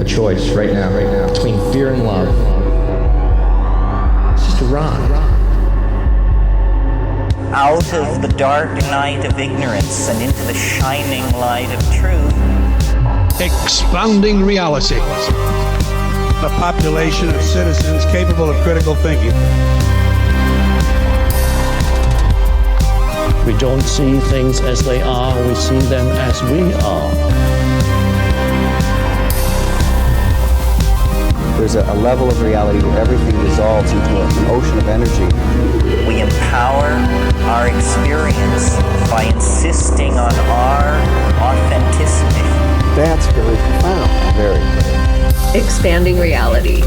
a choice right now, between fear and love. It's just a rock. Out of the dark night of ignorance and into the shining light of truth. Expounding reality. A population of citizens capable of critical thinking. We don't see things as they are, we see them as we are. There's a level of reality where everything dissolves into an ocean of energy. We empower our experience by insisting on our authenticity. That's very profound. Very. Expanding reality.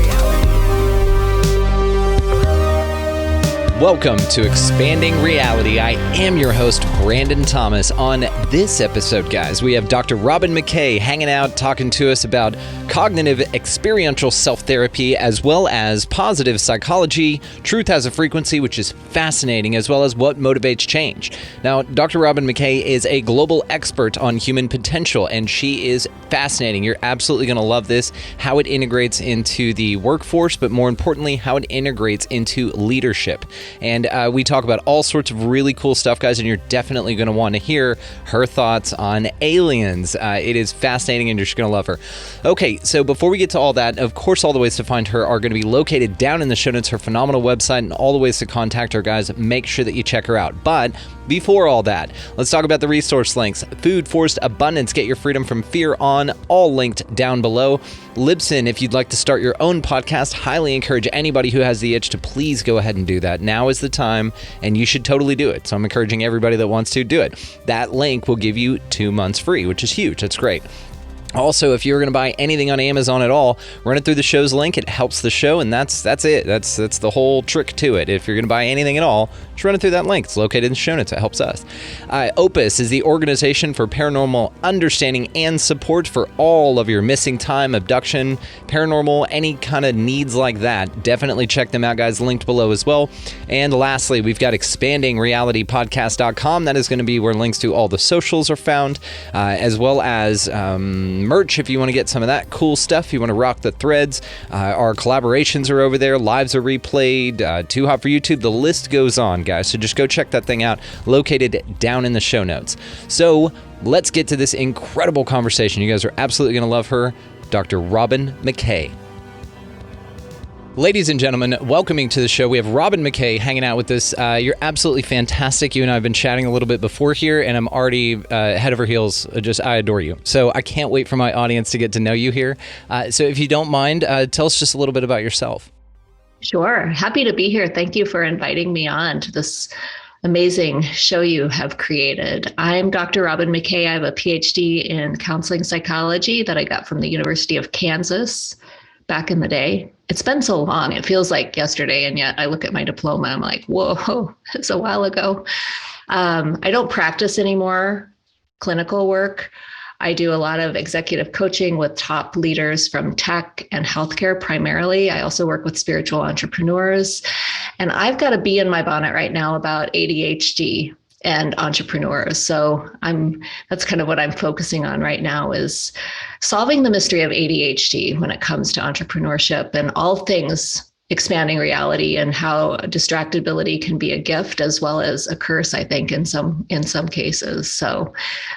Welcome to Expanding Reality. I am your host, Brandon Thomas. On this episode, guys, we have Dr. Robyn McKay hanging out, talking to us about cognitive experiential self-therapy, as well as positive psychology, truth has a frequency, which is fascinating, as well as what motivates change. Now, Dr. Robyn McKay is a global expert on human potential, and she is fascinating. You're absolutely going to love this, how it integrates into the workforce, but more importantly, how it integrates into leadership. And we talk about all sorts of really cool stuff, guys, and you're definitely going to want to hear her thoughts on aliens. It is fascinating, and you're just going to love her. Okay, so before we get to all that, of course, all the ways to find her are going to be located down in the show notes, her phenomenal website, and all the ways to contact her, guys. Make sure that you check her out. But before all that, let's talk about the resource links. Food Forced Abundance, Get Your Freedom from Fear On, all linked down below. Libsyn, if you'd like to start your own podcast, highly encourage anybody who has the itch to please go ahead and do that. Now is the time, and you should totally do it. So I'm encouraging everybody that wants to do it. That link will give you 2 months free, which is huge. That's great. Also, if you're going to buy anything on Amazon at all, run it through the show's link. It helps the show, and that's it. That's the whole trick to it. If you're going to buy anything at all, just run it through that link. It's located in the show notes. It helps us. Opus is the organization for paranormal understanding and support for all of your missing time, abduction, paranormal, any kind of needs like that. Definitely check them out, guys. Linked below as well. And lastly, we've got expandingrealitypodcast.com. That is going to be where links to all the socials are found, as well as merch if you want to get some of that cool stuff. You want to rock the threads. Our collaborations are over there. Lives are replayed. Too Hot for YouTube. The list goes on, guys. So just go check that thing out. Located down in the show notes. So let's get to this incredible conversation. You guys are absolutely going to love her. Dr. Robyn McKay. Ladies and gentlemen, welcoming to the show, we have Robyn McKay hanging out with us. You're absolutely fantastic. You and I have been chatting a little bit before here, and I'm already head over heels. I adore you. So I can't wait for my audience to get to know you here. So if you don't mind, tell us just a little bit about yourself. Sure. Happy to be here. Thank you for inviting me on to this amazing show you have created. I'm Dr. Robyn McKay. I have a PhD in counseling psychology that I got from the University of Kansas back in the day. It's been so long. It feels like yesterday, and yet I look at my diploma, I'm like, whoa, it's a while ago. I don't practice anymore clinical work. I do a lot of executive coaching with top leaders from tech and healthcare primarily. I also work with spiritual entrepreneurs. And I've got a bee in my bonnet right now about ADHD and entrepreneurs. So that's kind of what I'm focusing on right now, is solving the mystery of ADHD when it comes to entrepreneurship and all things expanding reality, and how distractibility can be a gift as well as a curse, I think, in some cases. So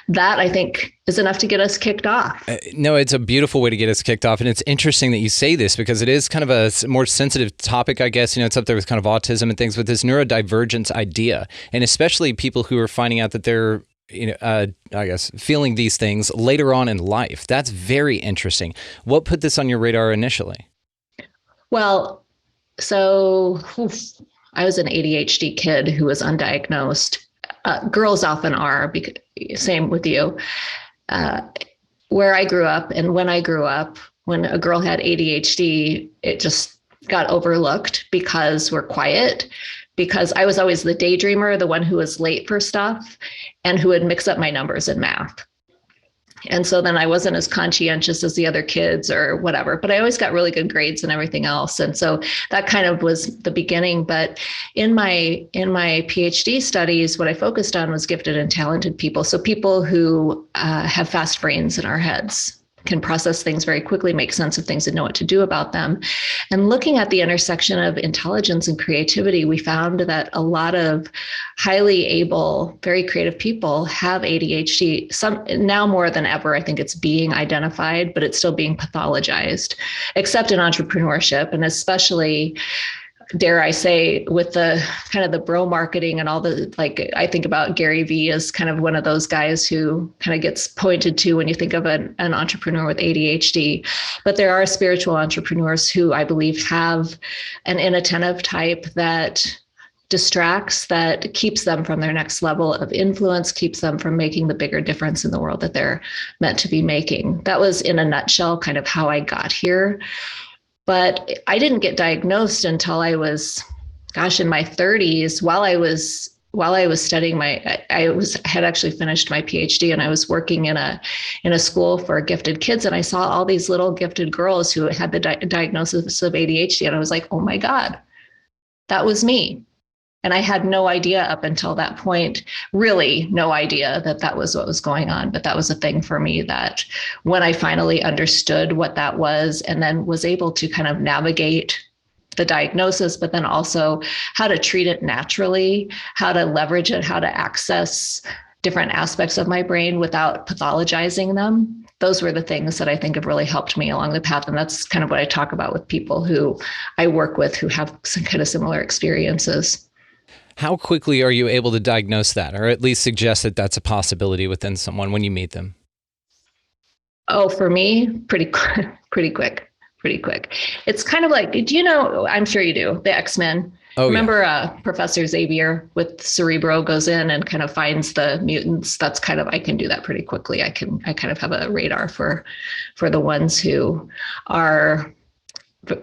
that, I think, is enough to get us kicked off. No, it's a beautiful way to get us kicked off. And it's interesting that you say this, because it is kind of a more sensitive topic, I guess. It's up there with kind of autism and things, with this neurodivergence idea. And especially people who are finding out that they're I guess, feeling these things later on in life. That's very interesting. What put this on your radar initially? Well, so I was an ADHD kid who was undiagnosed. Girls often are, same with you. Where I grew up and when I grew up, when a girl had ADHD, it just got overlooked because we're quiet, because I was always the daydreamer, the one who was late for stuff and who would mix up my numbers in math. And so then I wasn't as conscientious as the other kids or whatever, but I always got really good grades and everything else. And so that kind of was the beginning. But in my PhD studies, what I focused on was gifted and talented people. So people who have fast brains in our heads. can process things very quickly, make sense of things, and know what to do about them. And looking at the intersection of intelligence and creativity, we found that a lot of highly able, very creative people have ADHD. Some now more than ever, I think it's being identified, but it's still being pathologized, except in entrepreneurship, and especially, dare I say, with the kind of the bro marketing and all the, like, I think about Gary Vee as kind of one of those guys who kind of gets pointed to when you think of an entrepreneur with ADHD. But there are spiritual entrepreneurs who I believe have an inattentive type that distracts, that keeps them from their next level of influence, keeps them from making the bigger difference in the world that they're meant to be making. That was, in a nutshell, kind of how I got here. But I didn't get diagnosed until I was, in my 30s. While I was studying had actually finished my PhD, and I was working in a school for gifted kids, and I saw all these little gifted girls who had the diagnosis of ADHD, and I was like, oh my God, that was me. And I had no idea up until that point, really no idea that was what was going on. But that was a thing for me that when I finally understood what that was, and then was able to kind of navigate the diagnosis, but then also how to treat it naturally, how to leverage it, how to access different aspects of my brain without pathologizing them. Those were the things that I think have really helped me along the path. And that's kind of what I talk about with people who I work with who have some kind of similar experiences. How quickly are you able to diagnose that, or at least suggest that that's a possibility within someone when you meet them? Oh, for me, pretty quick. It's kind of like, do you know, I'm sure you do, the X-Men. Oh, remember yeah. Professor Xavier with Cerebro goes in and kind of finds the mutants. That's kind of, I can do that pretty quickly. I kind of have a radar for the ones who are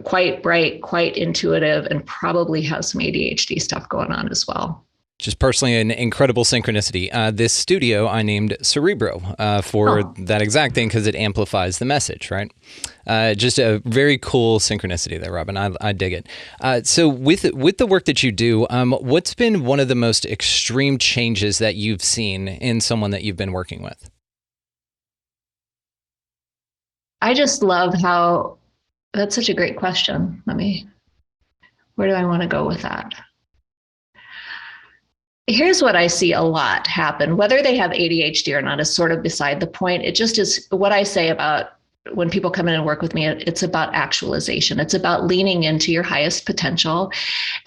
quite bright, quite intuitive, and probably has some ADHD stuff going on as well. Just personally an incredible synchronicity. This studio I named Cerebro for that exact thing, because it amplifies the message, right? Just a very cool synchronicity there, Robyn. I dig it. So with the work that you do, what's been one of the most extreme changes that you've seen in someone that you've been working with? I just love how, that's such a great question. Where do I want to go with that? Here's what I see a lot happen, whether they have ADHD or not is sort of beside the point. It just is what I say about when people come in and work with me, it's about actualization. It's about leaning into your highest potential.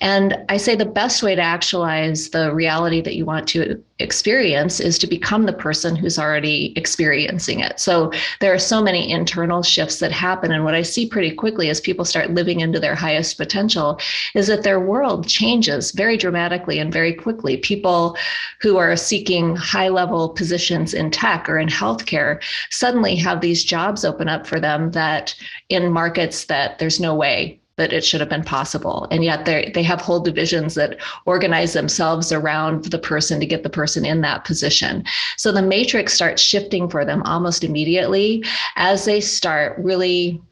And I say the best way to actualize the reality that you want to experience is to become the person who's already experiencing it. So there are so many internal shifts that happen. And what I see pretty quickly as people start living into their highest potential is that their world changes very dramatically and very quickly. People who are seeking high-level positions in tech or in healthcare suddenly have these jobs open up for them that in markets that there's no way that it should have been possible. And yet they have whole divisions that organize themselves around the person to get the person in that position. So the matrix starts shifting for them almost immediately as they start really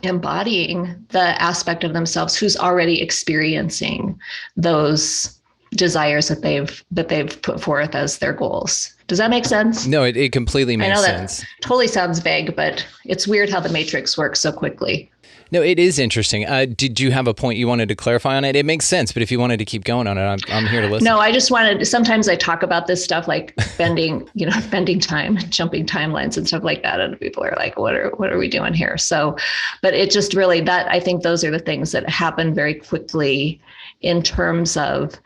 embodying the aspect of themselves who's already experiencing those desires that they've put forth as their goals. Does that make sense? No, it completely makes sense. That totally sounds vague, but it's weird how the matrix works so quickly. No, it is interesting. Did you have a point you wanted to clarify on it? It makes sense, but if you wanted to keep going on it, I'm here to listen. No, I just wanted, sometimes I talk about this stuff like bending time, jumping timelines and stuff like that. And people are like, what are we doing here? So, but it just really, that, I think those are the things that happen very quickly in terms of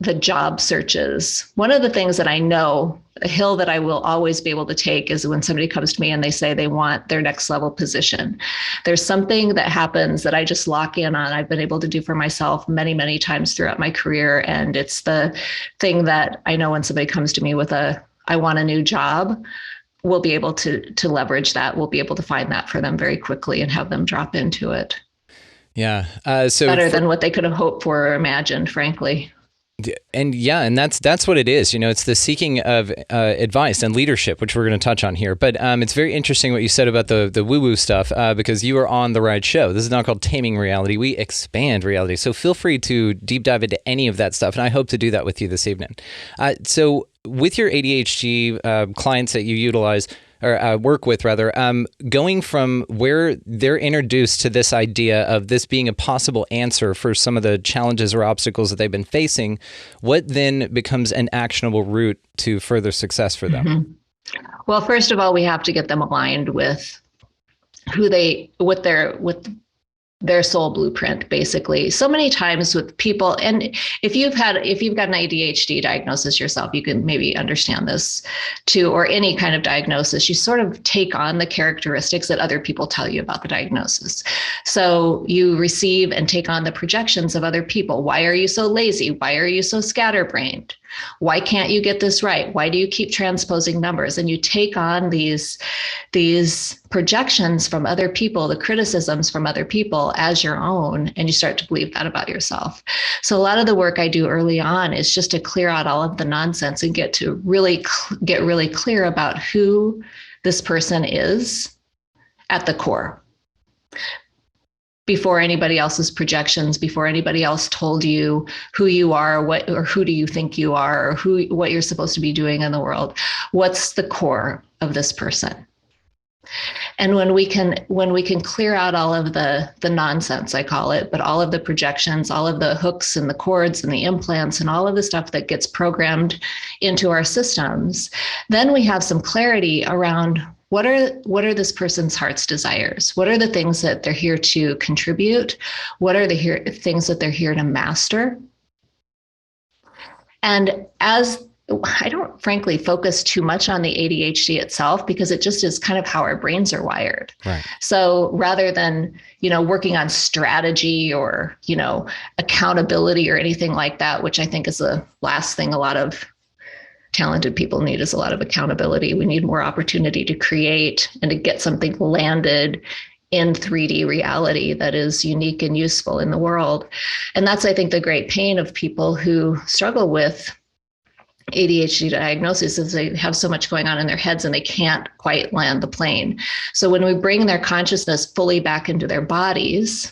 the job searches. One of the things that I know, a hill that I will always be able to take, is when somebody comes to me and they say they want their next level position. There's something that happens that I just lock in on. I've been able to do for myself many, many times throughout my career. And it's the thing that I know when somebody comes to me with I want a new job, we'll be able to leverage that. We'll be able to find that for them very quickly and have them drop into it. Yeah. So better than what they could have hoped for or imagined, frankly. And that's what it is. It's the seeking of advice and leadership, which we're going to touch on here. But it's very interesting what you said about the woo-woo stuff, because you are on the right show. This is not called Taming Reality. We expand reality. So feel free to deep dive into any of that stuff. And I hope to do that with you this evening. So with your ADHD clients that you utilize, or work with rather, going from where they're introduced to this idea of this being a possible answer for some of the challenges or obstacles that they've been facing, what then becomes an actionable route to further success for them? Mm-hmm. Well, first of all, we have to get them aligned with with their soul blueprint, basically. So many times with people, and if you've got an ADHD diagnosis yourself, you can maybe understand this too, or any kind of diagnosis, you sort of take on the characteristics that other people tell you about the diagnosis. So you receive and take on the projections of other people. Why are you so lazy? Why are you so scatterbrained? Why can't you get this right? Why do you keep transposing numbers? And you take on these projections from other people, the criticisms from other people as your own, and you start to believe that about yourself. So a lot of the work I do early on is just to clear out all of the nonsense and get really clear about who this person is at the core. Before anybody else's projections, before anybody else told you who you are, or who do you think you are, or what you're supposed to be doing in the world. What's the core of this person? And when we can clear out all of the nonsense, I call it, but all of the projections, all of the hooks and the cords and the implants and all of the stuff that gets programmed into our systems, then we have some clarity around what are this person's heart's desires? What are the things that they're here to contribute? What are the things that they're here to master? And as I don't frankly focus too much on the ADHD itself, because it just is kind of how our brains are wired. Right. So rather than, working on strategy or, accountability or anything like that, which I think is the last thing a lot of talented people need, is a lot of accountability. We need more opportunity to create and to get something landed in 3D reality that is unique and useful in the world. And that's, I think, the great pain of people who struggle with ADHD diagnosis, is they have so much going on in their heads and they can't quite land the plane. So when we bring their consciousness fully back into their bodies,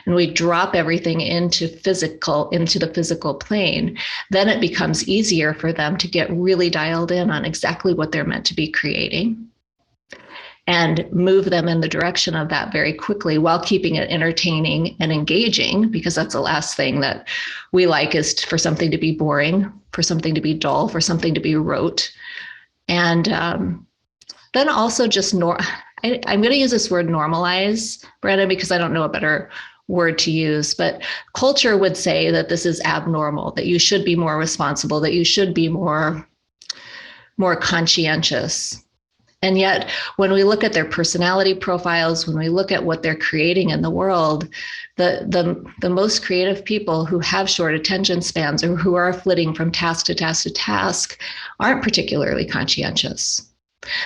and we drop everything into the physical plane, then it becomes easier for them to get really dialed in on exactly what they're meant to be creating and move them in the direction of that very quickly, while keeping it entertaining and engaging, because that's the last thing that we like, is for something to be boring, for something to be dull, for something to be rote. And then also just I'm going to use this word normalize, Brandon, because I don't know a better word to use, but culture would say that this is abnormal, that you should be more responsible, that you should be more conscientious. And yet, when we look at their personality profiles, when we look at what they're creating in the world, the most creative people who have short attention spans, or who are flitting from task to task to task, aren't particularly conscientious.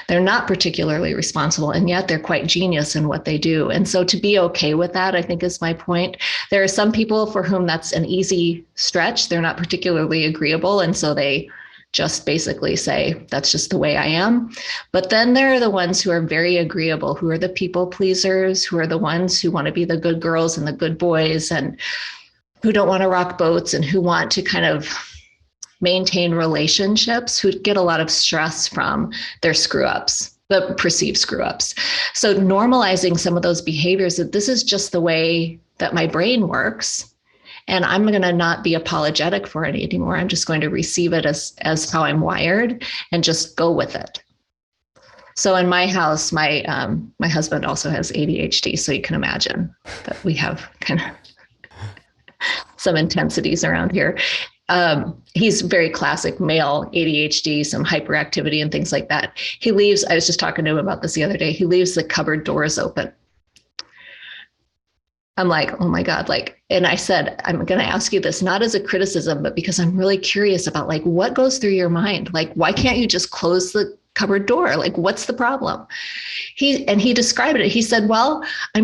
They're not particularly responsible, and yet they're quite genius in what they do. And so to be okay with that, I think, is my point. There are some people for whom that's an easy stretch. They're not particularly agreeable, and so they just basically say, that's just the way I am. But then there are the ones who are very agreeable, who are the people pleasers, who are the ones who want to be the good girls and the good boys, and who don't want to rock boats, and who want to kind of maintain relationships, who get a lot of stress from their screw-ups, the perceived screw-ups. So normalizing some of those behaviors, that this is just the way that my brain works, and I'm going to not be apologetic for it anymore. I'm just going to receive it as how I'm wired and just go with it. So in my house, my husband also has ADHD, so you can imagine that we have kind of some intensities around here. He's very classic male ADHD, some hyperactivity and things like that. He leaves, I was just talking to him about this the other day, he leaves the cupboard doors open. I'm like, oh my God, and I said, I'm going to ask you this, not as a criticism, but because I'm really curious about what goes through your mind? Why can't you just close the cupboard door? What's the problem? He described it. He said, well, I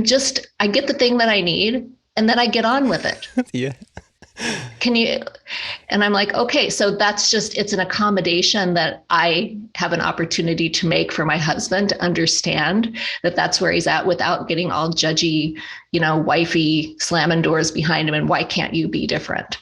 get the thing that I need, and then I get on with it. Yeah. Can you? And I'm like, okay, so it's an accommodation that I have an opportunity to make for my husband to understand that that's where he's at, without getting all judgy, wifey slamming doors behind him. And why can't you be different?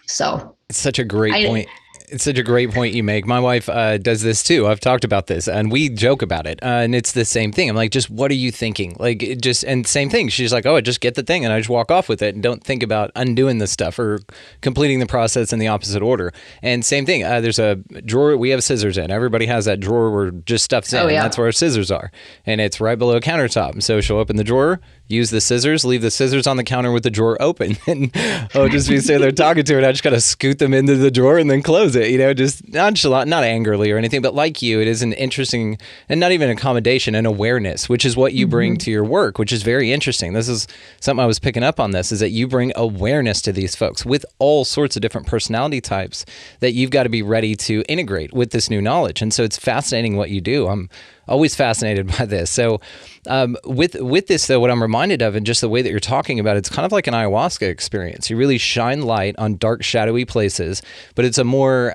So it's such a great point. It's such a great point you make. My wife does this too. I've talked about this and we joke about it. And it's the same thing. I'm like, just what are you thinking? Like, and same thing. She's like, oh, I just get the thing and I just walk off with it and don't think about undoing the stuff or completing the process in the opposite order. And same thing. There's a drawer. We have scissors in. Everybody has that drawer where just stuff's in. Oh, yeah. And that's where our scissors are. And it's right below a countertop. And so she'll open the drawer, use the scissors, leave the scissors on the counter with the drawer open. And I'll just be sitting there talking to her and I just got to scoot them into the drawer and then close it, just nonchalant, not angrily or anything, but like you, it is an interesting and not even accommodation and awareness, which is what you bring to your work, which is very interesting. This is something I was picking up on this, is that you bring awareness to these folks with all sorts of different personality types that you've got to be ready to integrate with this new knowledge. And so it's fascinating what you do. I'm always fascinated by this. So with this, though, what I'm reminded of and just the way that you're talking about, it's kind of like an ayahuasca experience. You really shine light on dark, shadowy places, but it's a more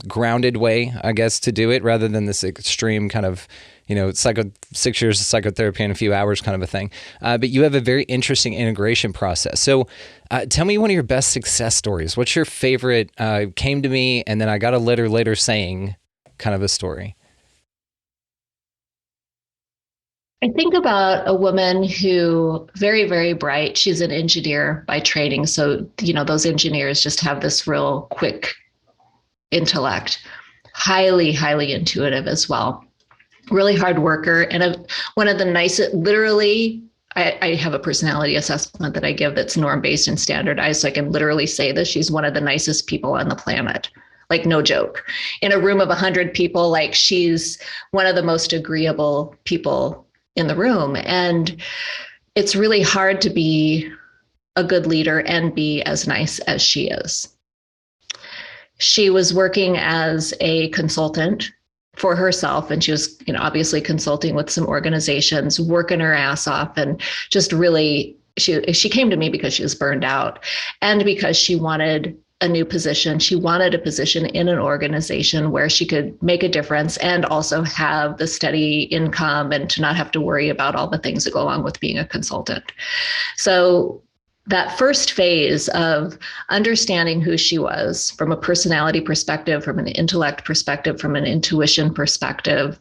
grounded way, I guess, to do it rather than this extreme kind of, 6 years of psychotherapy in a few hours kind of a thing. But you have a very interesting integration process. So tell me one of your best success stories. What's your favorite came to me and then I got a letter later saying kind of a story? I think about a woman who very, very bright. She's an engineer by training. So, those engineers just have this real quick intellect, highly, highly intuitive as well. Really hard worker. And one of the nicest, literally, I have a personality assessment that I give that's norm-based and standardized. So I can literally say this. She's one of the nicest people on the planet. Like, no joke. In a room of 100 people, like, she's one of the most agreeable people in the room. And it's really hard to be a good leader and be as nice as she is. She was working as a consultant for herself, and she was, obviously consulting with some organizations, working her ass off, and just really, she came to me because she was burned out and because she wanted a new position. She wanted a position in an organization where she could make a difference and also have the steady income and to not have to worry about all the things that go along with being a consultant. So that first phase of understanding who she was from a personality perspective, from an intellect perspective, from an intuition perspective,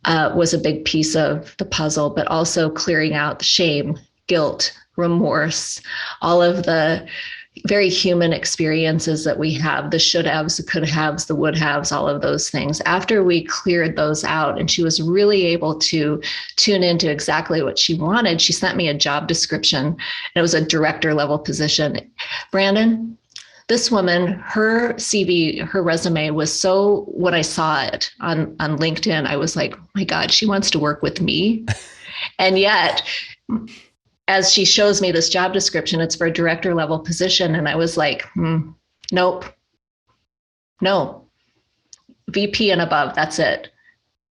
was a big piece of the puzzle, but also clearing out the shame, guilt, remorse, all of the very human experiences that we have, the should haves, the could haves, the would haves, all of those things. After we cleared those out and she was really able to tune into exactly what she wanted, she sent me a job description, and it was a director level position. Brandon, this woman, her CV, her resume was so, when I saw it on LinkedIn, I was like, oh my God, she wants to work with me. And yet, as she shows me this job description, it's for a director level position. And I was like, nope, no, VP and above, that's it.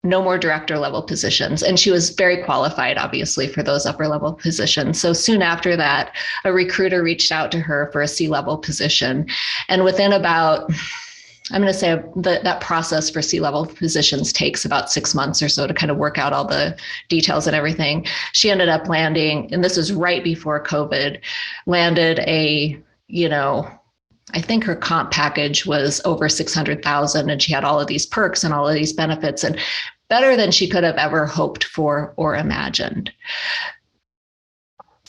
No more director level positions. And she was very qualified, obviously, for those upper level positions. So soon after that, a recruiter reached out to her for a C-level position. And within about, I'm going to say that process for C-level positions takes about 6 months or so to kind of work out all the details and everything. She ended up landing, and this is right before COVID, landed a, I think her comp package was over 600,000, and she had all of these perks and all of these benefits, and better than she could have ever hoped for or imagined.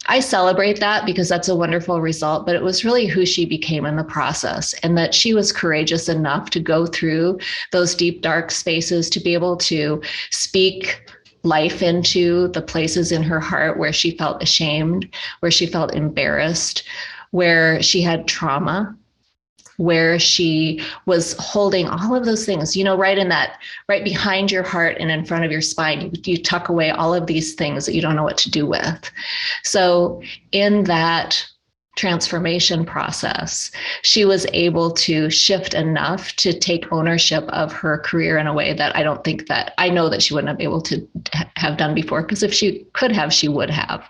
I celebrate that because that's a wonderful result, but it was really who she became in the process, and that she was courageous enough to go through those deep, dark spaces, to be able to speak life into the places in her heart where she felt ashamed, where she felt embarrassed, where she had trauma, where she was holding all of those things, right behind your heart and in front of your spine, you tuck away all of these things that you don't know what to do with. So in that transformation process, she was able to shift enough to take ownership of her career in a way that I know that she wouldn't have been able to have done before, because if she could have, she would have.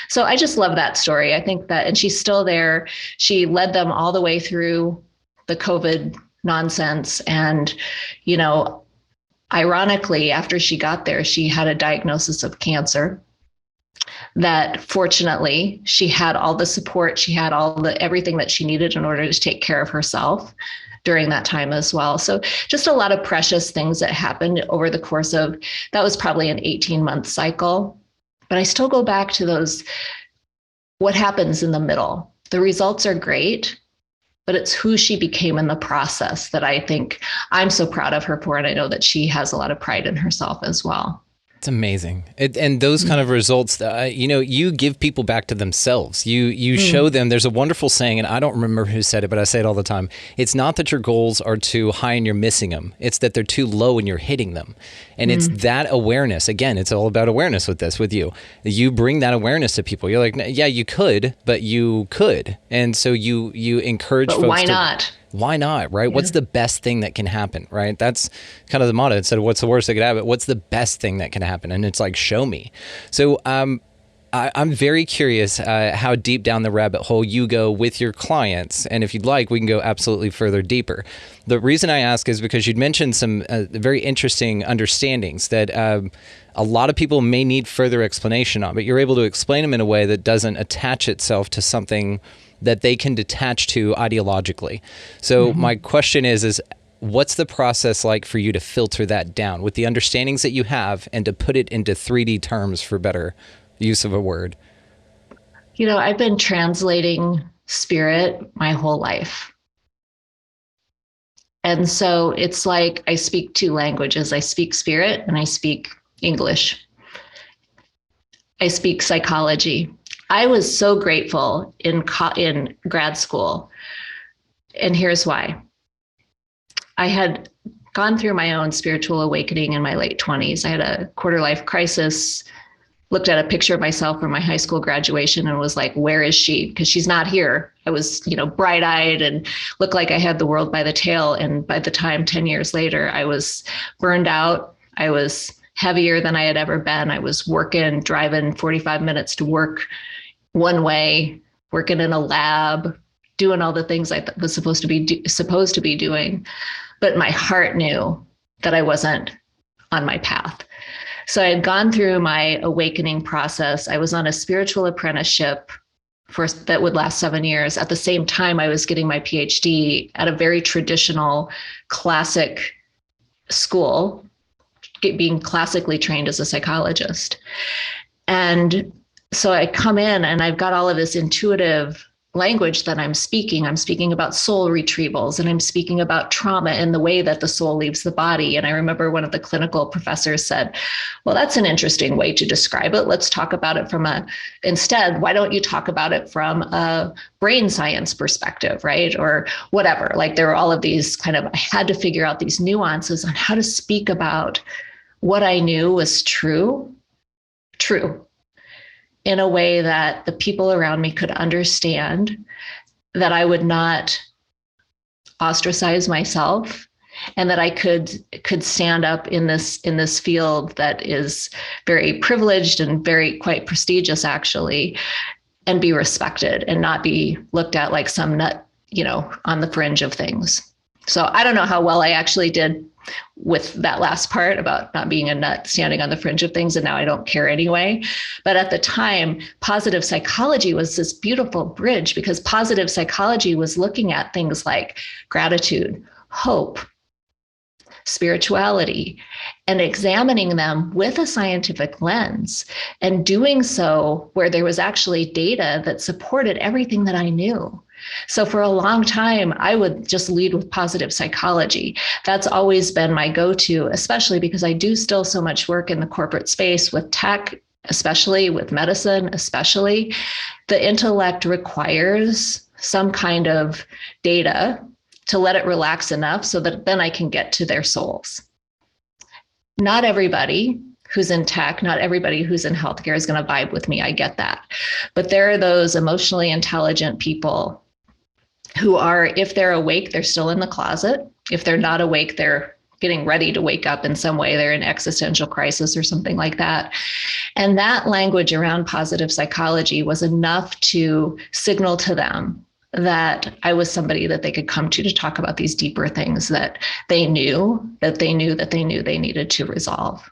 So I just love that story. I think that, and she's still there. She led them all the way through the COVID nonsense. And, ironically, after she got there, she had a diagnosis of cancer. That fortunately she had all the support, she had everything that she needed in order to take care of herself. during that time as well. So just a lot of precious things that happened over the course of, that was probably an 18-month cycle. But I still go back to those, what happens in the middle. The results are great, but it's who she became in the process that I think I'm so proud of her for. And I know that she has a lot of pride in herself as well. It's amazing. And those kind of results, you give people back to themselves. You show them. There's a wonderful saying, and I don't remember who said it, but I say it all the time. It's not that your goals are too high and you're missing them. It's that they're too low and you're hitting them. And it's that awareness. Again, it's all about awareness with you. You bring that awareness to people. You're like, yeah, you could, but you could. And so you encourage but folks why not? Why not, right? Yeah. What's the best thing that can happen, right? That's kind of the motto. Instead of what's the worst that could happen, what's the best thing that can happen? And it's like, show me. So I'm very curious how deep down the rabbit hole you go with your clients. And if you'd like, we can go absolutely further deeper. The reason I ask is because you'd mentioned some very interesting understandings that a lot of people may need further explanation on, but you're able to explain them in a way that doesn't attach itself to something that they can detach to ideologically. So my question is what's the process like for you to filter that down with the understandings that you have and to put it into 3D terms, for better use of a word? I've been translating spirit my whole life. And so it's like I speak two languages. I speak spirit and I speak English. I speak psychology. I was so grateful in grad school. And here's why. I had gone through my own spiritual awakening in my late 20s. I had a quarter life crisis, looked at a picture of myself from my high school graduation and was like, where is she? Because she's not here. I was, bright-eyed and looked like I had the world by the tail. And by the time 10 years later, I was burned out. I was heavier than I had ever been. I was driving 45 minutes to work one way, working in a lab, doing all the things I was supposed to be doing. But my heart knew that I wasn't on my path. So I had gone through my awakening process. I was on a spiritual apprenticeship that would last 7 years. At the same time, I was getting my PhD at a very traditional classic school, being classically trained as a psychologist. And so I come in and I've got all of this intuitive language that I'm speaking. I'm speaking about soul retrievals and I'm speaking about trauma and the way that the soul leaves the body. And I remember one of the clinical professors said, well, that's an interesting way to describe it. Let's talk about it instead, why don't you talk about it from a brain science perspective, right? Or whatever. Like there were all of these I had to figure out these nuances on how to speak about what I knew was true, in a way that the people around me could understand, that I would not ostracize myself, and that I could stand up in this field that is very privileged and quite prestigious actually, and be respected and not be looked at like some nut, on the fringe of things. So I don't know how well I actually did with that last part about not being a nut standing on the fringe of things, and now I don't care anyway. But at the time, positive psychology was this beautiful bridge, because positive psychology was looking at things like gratitude, hope, spirituality, and examining them with a scientific lens, and doing so where there was actually data that supported everything that I knew. So for a long time, I would just lead with positive psychology. That's always been my go-to, especially because I do still so much work in the corporate space with tech, especially with medicine, especially. The intellect requires some kind of data to let it relax enough so that then I can get to their souls. Not everybody who's in tech, not everybody who's in healthcare is going to vibe with me. I get that. But there are those emotionally intelligent people who are, if they're awake, they're still in the closet. If they're not awake, they're getting ready to wake up in some way. They're in existential crisis or something like that. And that language around positive psychology was enough to signal to them that I was somebody that they could come to talk about these deeper things that they knew they needed to resolve.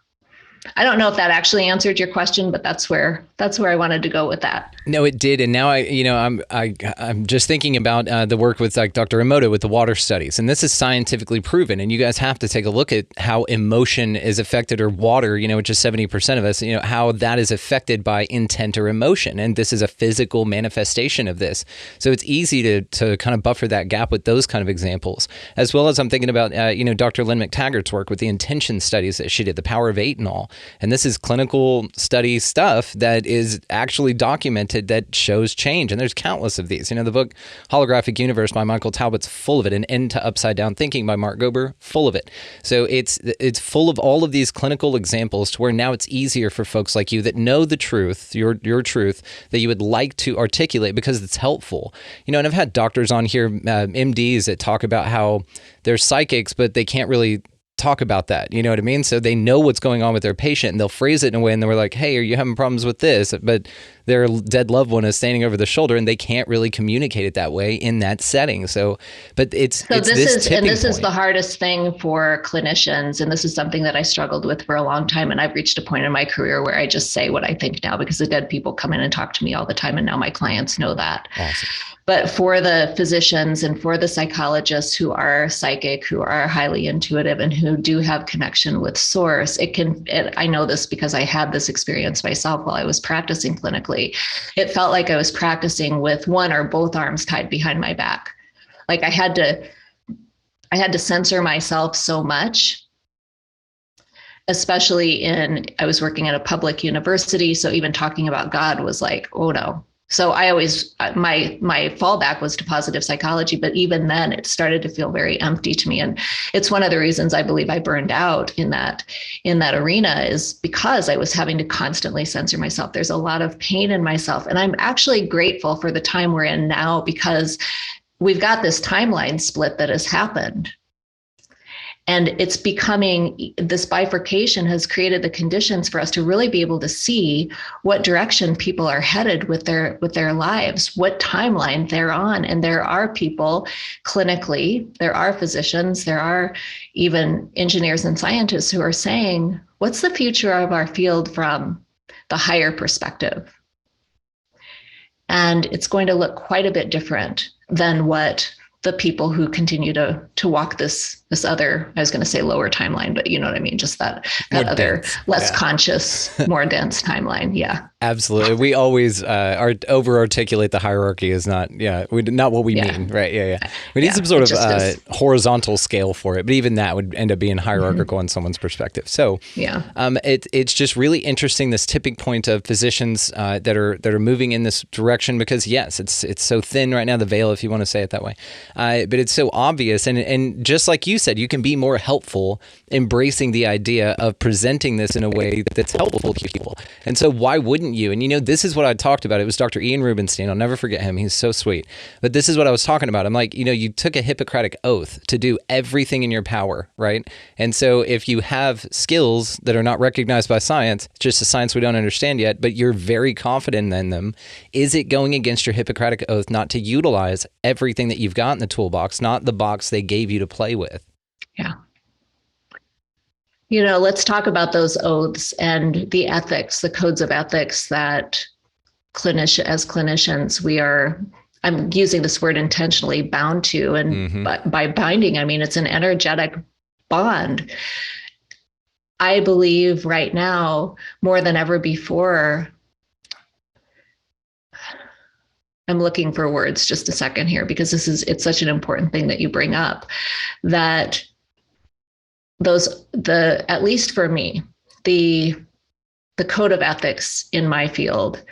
I don't know if that actually answered your question, but that's where I wanted to go with that. No, it did. And now I'm just thinking about the work with like Dr. Emoto with the water studies. And this is scientifically proven. And you guys have to take a look at how emotion is affected, or water, which is 70% of us, how that is affected by intent or emotion. And this is a physical manifestation of this. So it's easy to kind of buffer that gap with those kind of examples, as well as I'm thinking about, Dr. Lynn McTaggart's work with the intention studies that she did, the power of 8 and all. And this is clinical study stuff that is actually documented that shows change. And there's countless of these. The book Holographic Universe by Michael Talbot's full of it. An End to Upside Down Thinking by Mark Gober, full of it. So it's full of all of these clinical examples to where now it's easier for folks like you that know the truth, your truth, that you would like to articulate because it's helpful. And I've had doctors on here, MDs, that talk about how they're psychics, but they can't really talk about that. You know what I mean? So they know what's going on with their patient, and they'll phrase it in a way, and they're like, hey, are you having problems with this? But their dead loved one is standing over the shoulder, and they can't really communicate it that way in that setting. So, but this is the hardest thing for clinicians. And this is something that I struggled with for a long time. And I've reached a point in my career where I just say what I think now, because the dead people come in and talk to me all the time. And now my clients know that. Awesome. But for the physicians and for the psychologists who are psychic, who are highly intuitive, and who do have connection with source, I know this because I had this experience myself while I was practicing clinically. It felt like I was practicing with one or both arms tied behind my back. Like I had to censor myself so much, especially I was working at a public university. So even talking about God was like, oh no. So I always, my fallback was to positive psychology, but even then it started to feel very empty to me. And it's one of the reasons I believe I burned out in that arena, is because I was having to constantly censor myself. There's a lot of pain in myself. And I'm actually grateful for the time we're in now, because we've got this timeline split that has happened. And it's becoming, this bifurcation has created the conditions for us to really be able to see what direction people are headed with their lives, what timeline they're on. And there are people clinically, there are physicians, there are even engineers and scientists who are saying, what's the future of our field from the higher perspective? And it's going to look quite a bit different than what the people who continue to walk this other, I was going to say lower timeline, but you know what I mean? Just that other less conscious, more dense timeline. Yeah. Absolutely. We always over articulate the hierarchy is not what we mean. Right. Yeah. We need some sort of horizontal scale for it, but even that would end up being hierarchical in someone's perspective. So it's just really interesting, this tipping point of physicians that are moving in this direction, because yes, it's so thin right now, the veil, if you want to say it that way. But it's so obvious. And just like you said, you can be more helpful embracing the idea of presenting this in a way that's helpful to people. And so why wouldn't you? And this is what I talked about. It was Dr. Ian Rubinstein. I'll never forget him. He's so sweet. But this is what I was talking about. I'm like, you took a Hippocratic oath to do everything in your power, right? And so if you have skills that are not recognized by science, it's just a science we don't understand yet, but you're very confident in them, is it going against your Hippocratic oath not to utilize everything that you've got in the toolbox, not the box they gave you to play with? Yeah. Let's talk about those oaths and the ethics, the codes of ethics that as clinicians, I'm using this word intentionally, bound to. And by binding, I mean, it's an energetic bond. I believe right now, more than ever before, I'm looking for words just a second here, because it's such an important thing that you bring up, that at least for me, the code of ethics in my field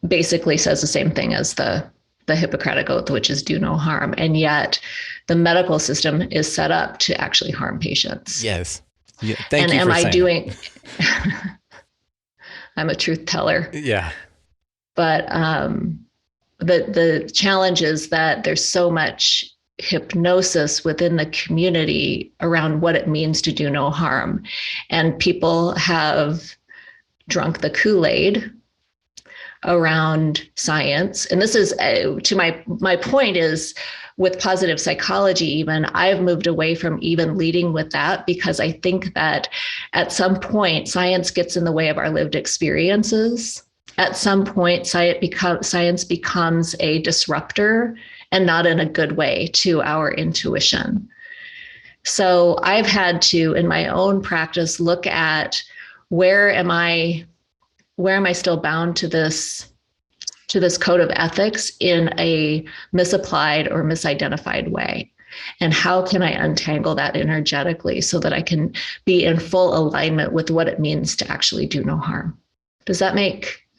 basically says the same thing as the Hippocratic Oath, which is do no harm. And yet the medical system is set up to actually harm patients. Yes. Yeah. Thank you for saying I'm a truth teller. Yeah. But the challenge is that there's so much hypnosis within the community around what it means to do no harm. And people have drunk the Kool-Aid around science. And this is to my point is, with positive psychology, even, I've moved away from even leading with that, because I think that at some point science gets in the way of our lived experiences. At some point, science becomes a disruptor, and not in a good way, to our intuition. So I've had to, in my own practice, look at where am I still bound to this code of ethics in a misapplied or misidentified way? And how can I untangle that energetically so that I can be in full alignment with what it means to actually do no harm?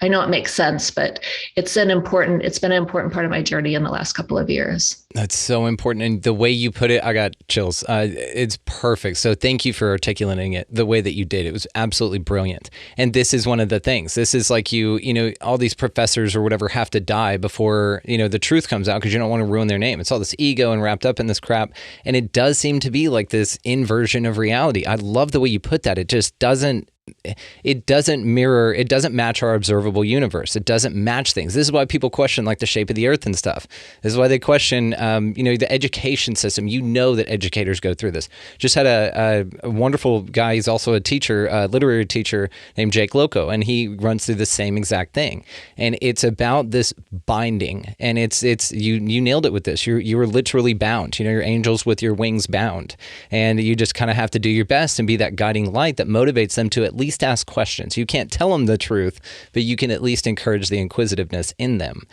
I know it makes sense, but it's been an important part of my journey in the last couple of years. That's so important. And the way you put it, I got chills. It's perfect. So thank you for articulating it the way that you did. It was absolutely brilliant. And this is one of the things. This is like all these professors or whatever have to die before, the truth comes out, because you don't want to ruin their name. It's all this ego and wrapped up in this crap. And it does seem to be like this inversion of reality. I love the way you put that. It just doesn't match our observable universe. It doesn't match things. This is why people question like the shape of the earth and stuff. This is why they question, the education system. That educators go through this. Just had a wonderful guy. He's also a teacher, a literary teacher named Jake Loco, and he runs through the same exact thing. And it's about this binding, and it's you nailed it with this. You were literally bound. Your angels with your wings bound, and you just kind of have to do your best and be that guiding light that motivates them to at least ask questions. You can't tell them the truth, but you can at least encourage the inquisitiveness in them.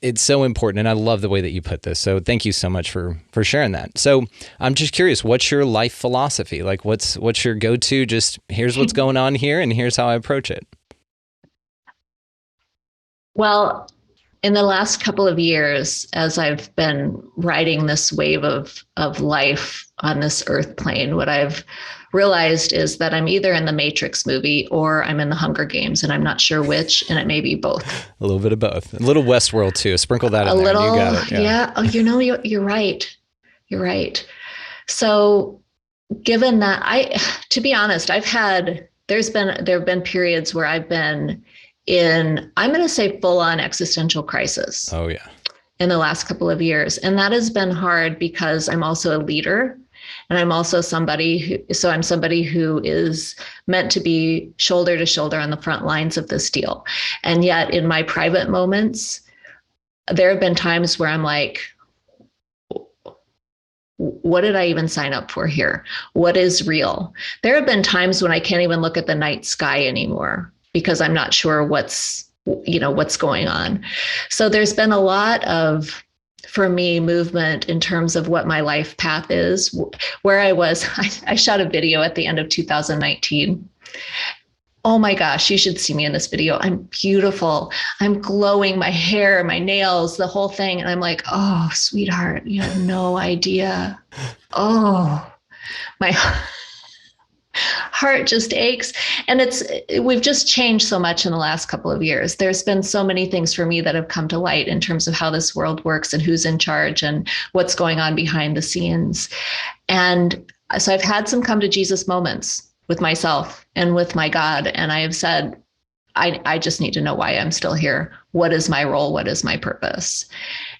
It's so important, and I love the way that you put this. So thank you so much for sharing that. So I'm just curious, what's your life philosophy? Like, what's your go-to? Just here's what's going on here, and here's how I approach it. Well, in the last couple of years, as I've been riding this wave of life on this earth plane, what I've realized is that I'm either in the Matrix movie or I'm in the Hunger Games, and I'm not sure which, and it may be both. A little bit of both. A little Westworld too. Sprinkle that in there. You got it. Yeah. Oh, you're right. You're right. So given that, to be honest, there have been periods where I've been in, I'm going to say, full-on existential crisis. Oh yeah. In the last couple of years. And that has been hard because I'm also a leader. And I'm also somebody who is meant to be shoulder to shoulder on the front lines of this deal. And yet in my private moments, there have been times where I'm like, what did I even sign up for here? What is real? There have been times when I can't even look at the night sky anymore because I'm not sure what's going on. So there's been a lot of, for me, movement in terms of what my life path is. Where I shot a video at the end of 2019. Oh my gosh, you should see me in this video. I'm beautiful. I'm glowing, my hair, my nails, the whole thing. And I'm like, oh, sweetheart, you have no idea. Oh, my heart just aches. And we've just changed so much in the last couple of years. There's been so many things for me that have come to light in terms of how this world works and who's in charge and what's going on behind the scenes. And so I've had some come to Jesus moments with myself and with my God. And I have said, I just need to know why I'm still here. What is my role? What is my purpose?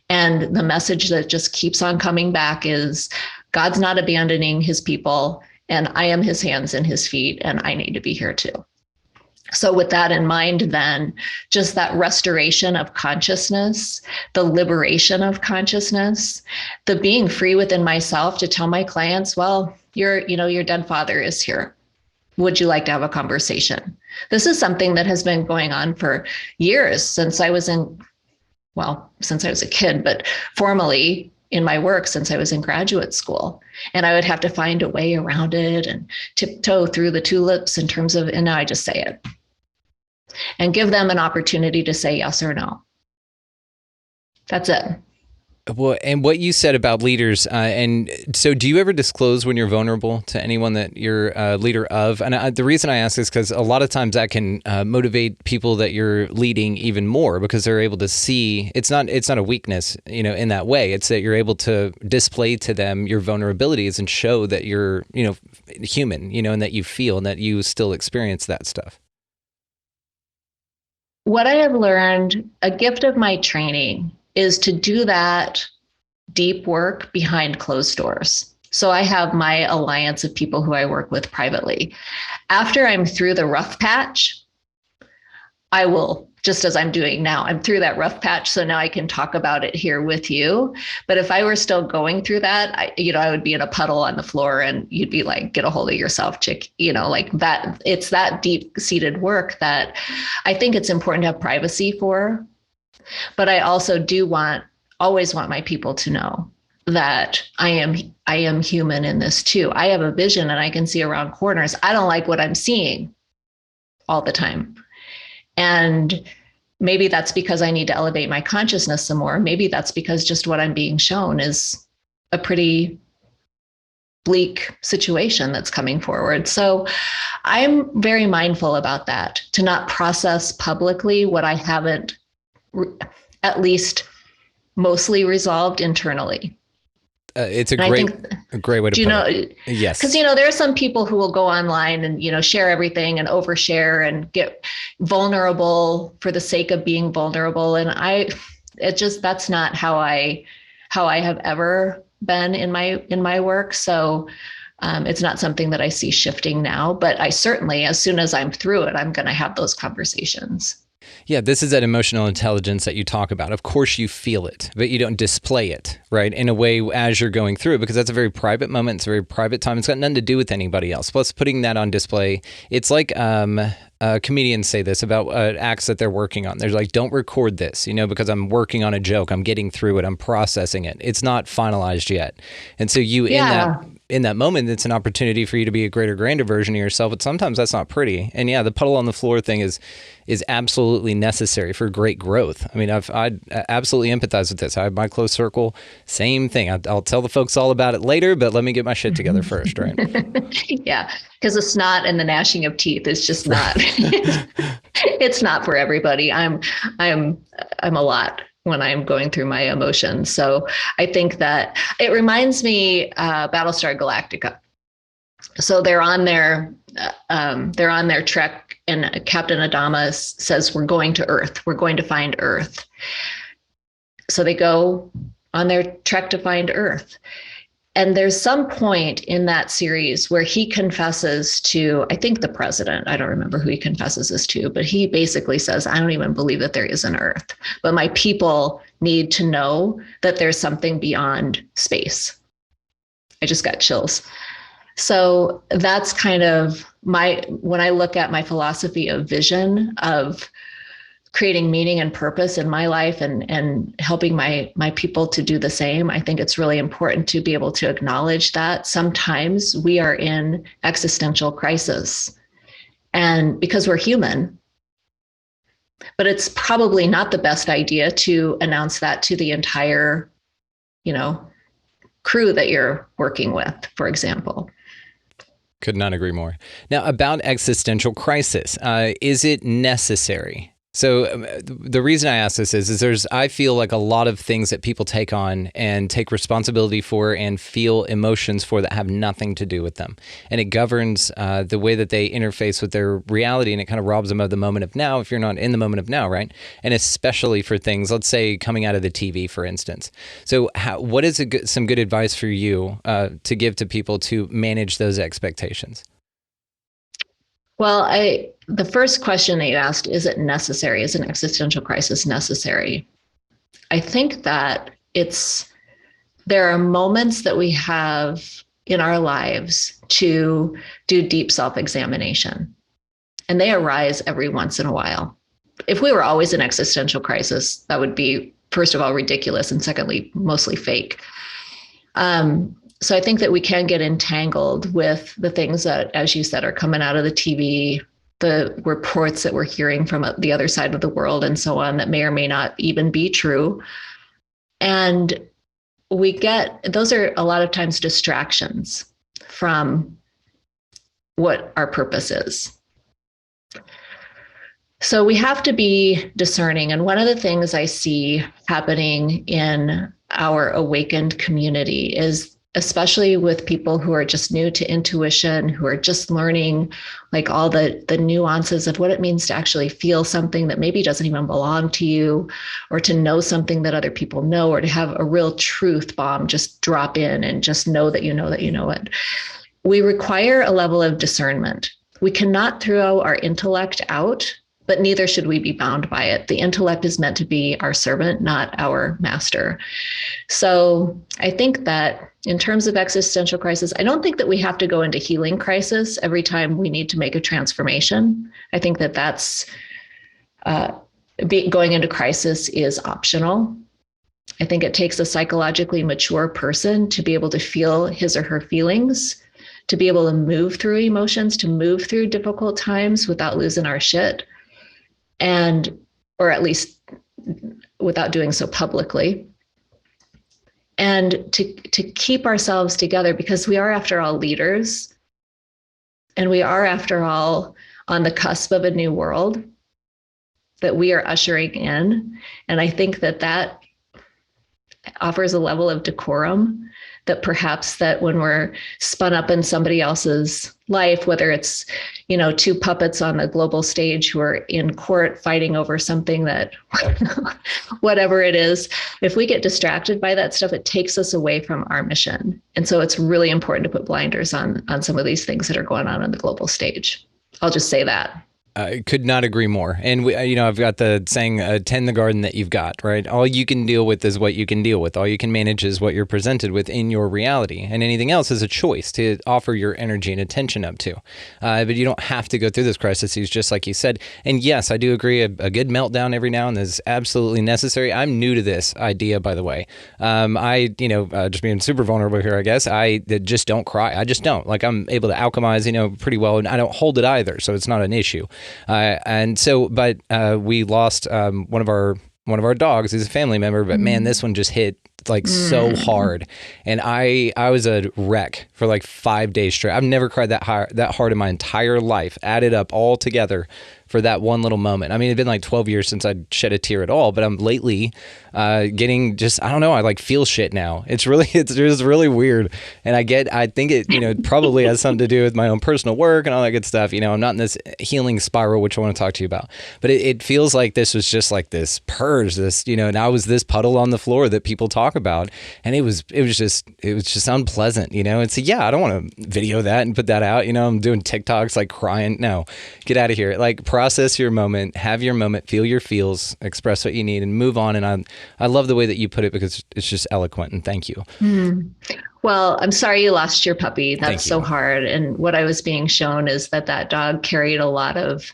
And the message that just keeps on coming back is God's not abandoning his people. And I am his hands and his feet, and I need to be here too. So with that in mind, then, just that restoration of consciousness, the liberation of consciousness, the being free within myself to tell my clients, well, your dead father is here. Would you like to have a conversation? This is something that has been going on for years since I was a kid, but formally in my work since I was in graduate school. And I would have to find a way around it and tiptoe through the tulips in terms of, and now I just say it and give them an opportunity to say yes or no. That's it. Well, and what you said about leaders, and so do you ever disclose when you're vulnerable to anyone that you're a leader of? And the reason I ask is because a lot of times that can motivate people that you're leading even more, because they're able to see it's not a weakness, in that way. It's that you're able to display to them your vulnerabilities and show that you're, human, and that you feel and that you still experience that stuff. What I have learned, a gift of my training, is to do that deep work behind closed doors. So I have my alliance of people who I work with privately. After I'm through the rough patch, I will, just as I'm doing now, I'm through that rough patch. So now I can talk about it here with you. But if I were still going through that, I would be in a puddle on the floor and you'd be like, get a hold of yourself, chick, like that. It's that deep seated work that I think it's important to have privacy for. But I also always want my people to know that I am human in this too. I have a vision and I can see around corners. I don't like what I'm seeing all the time. And maybe that's because I need to elevate my consciousness some more. Maybe that's because just what I'm being shown is a pretty bleak situation that's coming forward. So I'm very mindful about that, to not process publicly what I haven't at least mostly resolved internally. It's a great way to put it. Yes. Because, there are some people who will go online and, share everything and overshare and get vulnerable for the sake of being vulnerable. And that's not how I have ever been in my work. So it's not something that I see shifting now, but I certainly, as soon as I'm through it, I'm going to have those conversations. Yeah, this is that emotional intelligence that you talk about. Of course you feel it, but you don't display it, right? In a way as you're going through it, because that's a very private moment. It's a very private time. It's got nothing to do with anybody else. Plus putting that on display, it's like comedians say this about acts that they're working on. They're like, don't record this, because I'm working on a joke. I'm getting through it. I'm processing it. It's not finalized yet. And so in that moment, it's an opportunity for you to be a greater, grander version of yourself. But sometimes that's not pretty. And yeah, the puddle on the floor thing is absolutely necessary for great growth. I mean, I absolutely empathize with this. I have my close circle, same thing. I'll tell the folks all about it later, but let me get my shit together first, right? Yeah, because the snot and the gnashing of teeth is just not. It's not for everybody. I'm a lot when I'm going through my emotions. So I think that it reminds me Battlestar Galactica. So they're on their trek, and Captain Adama says, "We're going to Earth. We're going to find Earth." So they go on their trek to find Earth. And there's some point in that series where he confesses to, I think, the president. I don't remember who he confesses this to, but he basically says, I don't even believe that there is an Earth, but my people need to know that there's something beyond space. I just got chills. So that's kind of when I look at my philosophy of vision, of creating meaning and purpose in my life and helping my people to do the same. I think it's really important to be able to acknowledge that sometimes we are in existential crisis, and because we're human. But it's probably not the best idea to announce that to the entire, crew that you're working with, for example. Could not agree more. Now, about existential crisis, is it necessary? So the reason I ask this is I feel like a lot of things that people take on and take responsibility for and feel emotions for that have nothing to do with them. And it governs the way that they interface with their reality, and it kind of robs them of the moment of now if you're not in the moment of now, right? And especially for things, let's say, coming out of the TV, for instance. So what is some good advice for you to give to people to manage those expectations? Well, the first question that you asked, is it necessary? Is an existential crisis necessary? I think that there are moments that we have in our lives to do deep self-examination, and they arise every once in a while. If we were always in existential crisis, that would be, first of all, ridiculous, and secondly, mostly fake. So I think that we can get entangled with the things that, as you said, are coming out of the TV, the reports that we're hearing from the other side of the world and so on, that may or may not even be true. And those are a lot of times distractions from what our purpose is. So we have to be discerning. And one of the things I see happening in our awakened community is especially with people who are just new to intuition, who are just learning like all the nuances of what it means to actually feel something that maybe doesn't even belong to you, or to know something that other people know, or to have a real truth bomb just drop in and just know that you know that you know it. We require a level of discernment. We cannot throw our intellect out, but neither should we be bound by it. The intellect is meant to be our servant, not our master. So I think that in terms of existential crisis, I don't think that we have to go into healing crisis every time we need to make a transformation. I think that that's going into crisis is optional. I think it takes a psychologically mature person to be able to feel his or her feelings, to be able to move through emotions, to move through difficult times without losing our shit, or at least without doing so publicly. And to keep ourselves together, because we are, after all, leaders, and we are, after all, on the cusp of a new world that we are ushering in. And I think that that offers a level of decorum that perhaps that when we're spun up in somebody else's life, whether it's, two puppets on the global stage who are in court fighting over something that, whatever it is, if we get distracted by that stuff, it takes us away from our mission. And so it's really important to put blinders on some of these things that are going on the global stage. I'll just say that. I could not agree more. And I've got the saying, tend the garden that you've got, right? All you can deal with is what you can deal with. All you can manage is what you're presented with in your reality. And anything else is a choice to offer your energy and attention up to. But you don't have to go through those crises, just like you said. And yes, I do agree. A good meltdown every now and then is absolutely necessary. I'm new to this idea, by the way. Just being super vulnerable here, I guess. I just don't cry. I just don't. Like, I'm able to alchemize, pretty well, and I don't hold it either. So it's not an issue. We lost one of our dogs. He's a family member, but man, this one just hit like so hard, and I was a wreck for like 5 days straight. I've never cried that hard in my entire life, added up all together for that one little moment. I mean, it'd been like 12 years since I'd shed a tear at all, but I'm lately getting just, I don't know, I like feel shit now. It's just really weird. And I think it, probably has something to do with my own personal work and all that good stuff. I'm not in this healing spiral, which I want to talk to you about, but it feels like this was just like this purge, and I was this puddle on the floor that people talk about. And it was just unpleasant, and so, yeah, I don't want to video that and put that out. I'm doing TikToks like crying. No, get out of here. Like, process your moment, have your moment, feel your feels, express what you need, and move on. And I love the way that you put it, because it's just eloquent, and thank you. Well, I'm sorry you lost your puppy. That's so hard. And what I was being shown is that dog carried a lot of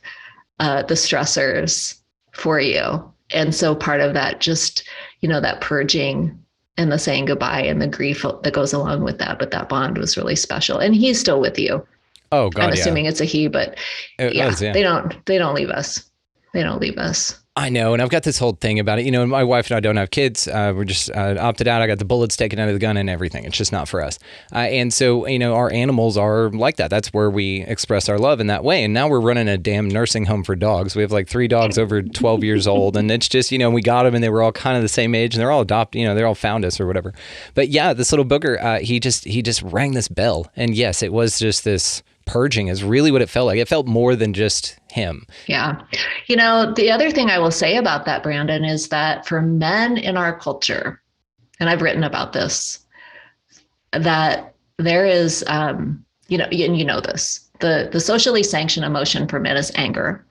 the stressors for you. And so part of that, just, that purging and the saying goodbye and the grief that goes along with that. But that bond was really special. And he's still with you. Oh God, I'm assuming it's a he, but they don't leave us. They don't leave us. I know. And I've got this whole thing about it. My wife and I don't have kids. We're just opted out. I got the bullets taken out of the gun and everything. It's just not for us. And so, our animals are like that. That's where we express our love in that way. And now we're running a damn nursing home for dogs. We have like 3 dogs over 12 years old. And it's just, we got them and they were all kind of the same age and they're all adopted, they're all found us or whatever. But yeah, this little booger, he just rang this bell. And yes, it was just this purging is really what it felt like. It felt more than just him. Yeah. The other thing I will say about that, Brandon, is that for men in our culture, and I've written about this, that there is, and this, the socially sanctioned emotion for men is anger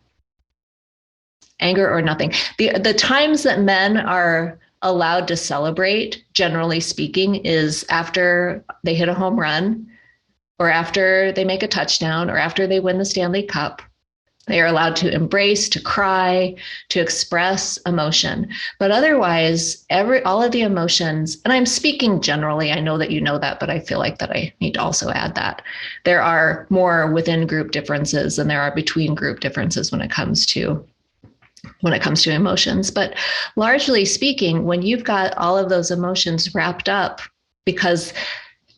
or nothing. The times that men are allowed to celebrate, generally speaking, is after they hit a home run, or after they make a touchdown, or after they win the Stanley Cup. They are allowed to embrace, to cry, to express emotion. But otherwise, all of the emotions, and I'm speaking generally, I know that you know that, but I feel like that I need to also add that there are more within group differences than there are between group differences when it comes to emotions. But largely speaking, when you've got all of those emotions wrapped up, because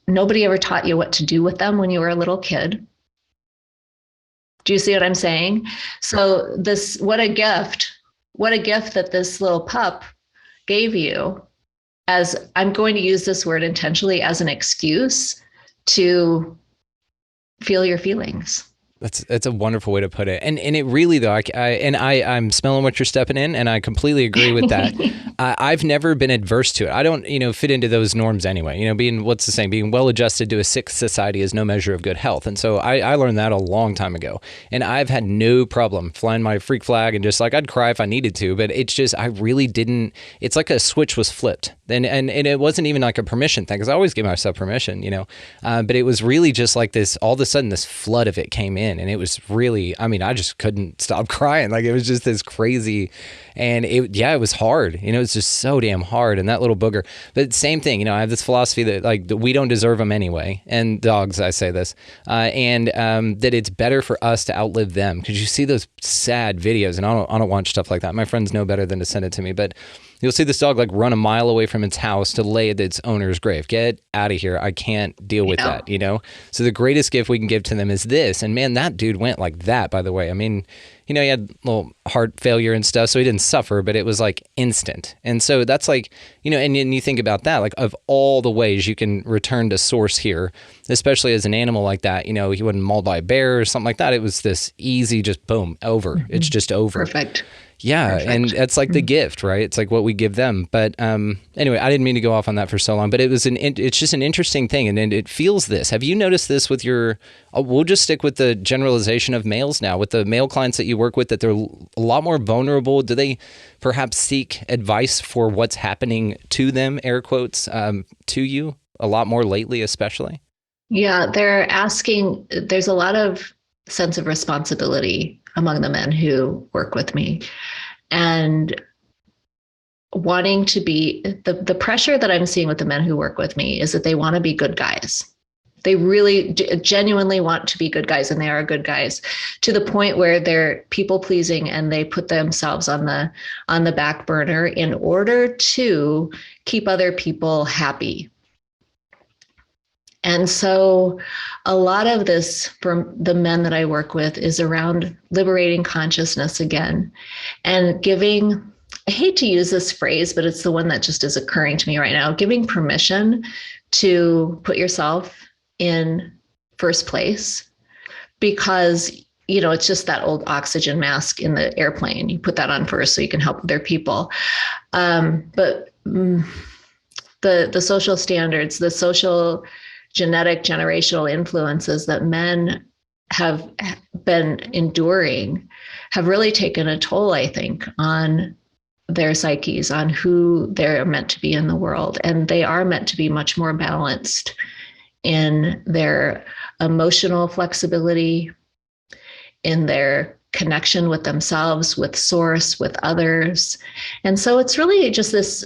nobody ever taught you what to do with them when you were a little kid. Do you see what I'm saying? So what a gift that this little pup gave you as I'm going to use this word intentionally as an excuse to feel your feelings. That's a wonderful way to put it. And it really, though, I'm smelling what you're stepping in, and I completely agree with that. I've never been adverse to it. I don't, fit into those norms anyway. Being, what's the saying? Being well adjusted to a sick society is no measure of good health. And so I learned that a long time ago. And I've had no problem flying my freak flag and just like, I'd cry if I needed to, but it's just, I really didn't, it's like a switch was flipped. And it wasn't even like a permission thing, because I always give myself permission, but it was really just like this, all of a sudden this flood of it came in, and it was really, I just couldn't stop crying. Like, it was just this crazy, and it was hard, it was just so damn hard. And that little booger, but same thing, I have this philosophy that like we don't deserve them anyway. And dogs, I say this, and that it's better for us to outlive them. Cause you see those sad videos, and I don't watch stuff like that. My friends know better than to send it to me, but you'll see this dog like run a mile away from its house to lay at its owner's grave. Get out of here. I can't deal with that, So the greatest gift we can give to them is this. And man, that dude went like that, by the way. He had a little heart failure and stuff, so he didn't suffer, but it was like instant. And so that's like, and you think about that, like of all the ways you can return to source here, especially as an animal like that, he wasn't mauled by a bear or something like that. It was this easy, just boom, over. Mm-hmm. It's just over. Perfect. Yeah. Perfect. And that's like the gift, right? It's like what we give them. But anyway, I didn't mean to go off on that for so long, but it's just an interesting thing. And it feels this. Have you noticed this with we'll just stick with the generalization of males now, with the male clients that you work with, that they're a lot more vulnerable? Do they perhaps seek advice for what's happening to them, air quotes, to you a lot more lately, especially? Yeah, they're asking, there's a lot of sense of responsibility among the men who work with me, and wanting to be, the pressure that I'm seeing with the men who work with me is that they want to be good guys. They really genuinely want to be good guys, and they are good guys, to the point where they're people pleasing and they put themselves on the back burner in order to keep other people happy. And so a lot of this from the men that I work with is around liberating consciousness again, and giving, I hate to use this phrase, but it's the one that just is occurring to me right now, giving permission to put yourself in first place, because, it's just that old oxygen mask in the airplane. You put that on first so you can help other people. But the social standards, the social genetic generational influences that men have been enduring have really taken a toll, I think, on their psyches, on who they're meant to be in the world. And they are meant to be much more balanced in their emotional flexibility, in their connection with themselves, with source, with others. And so it's really just this,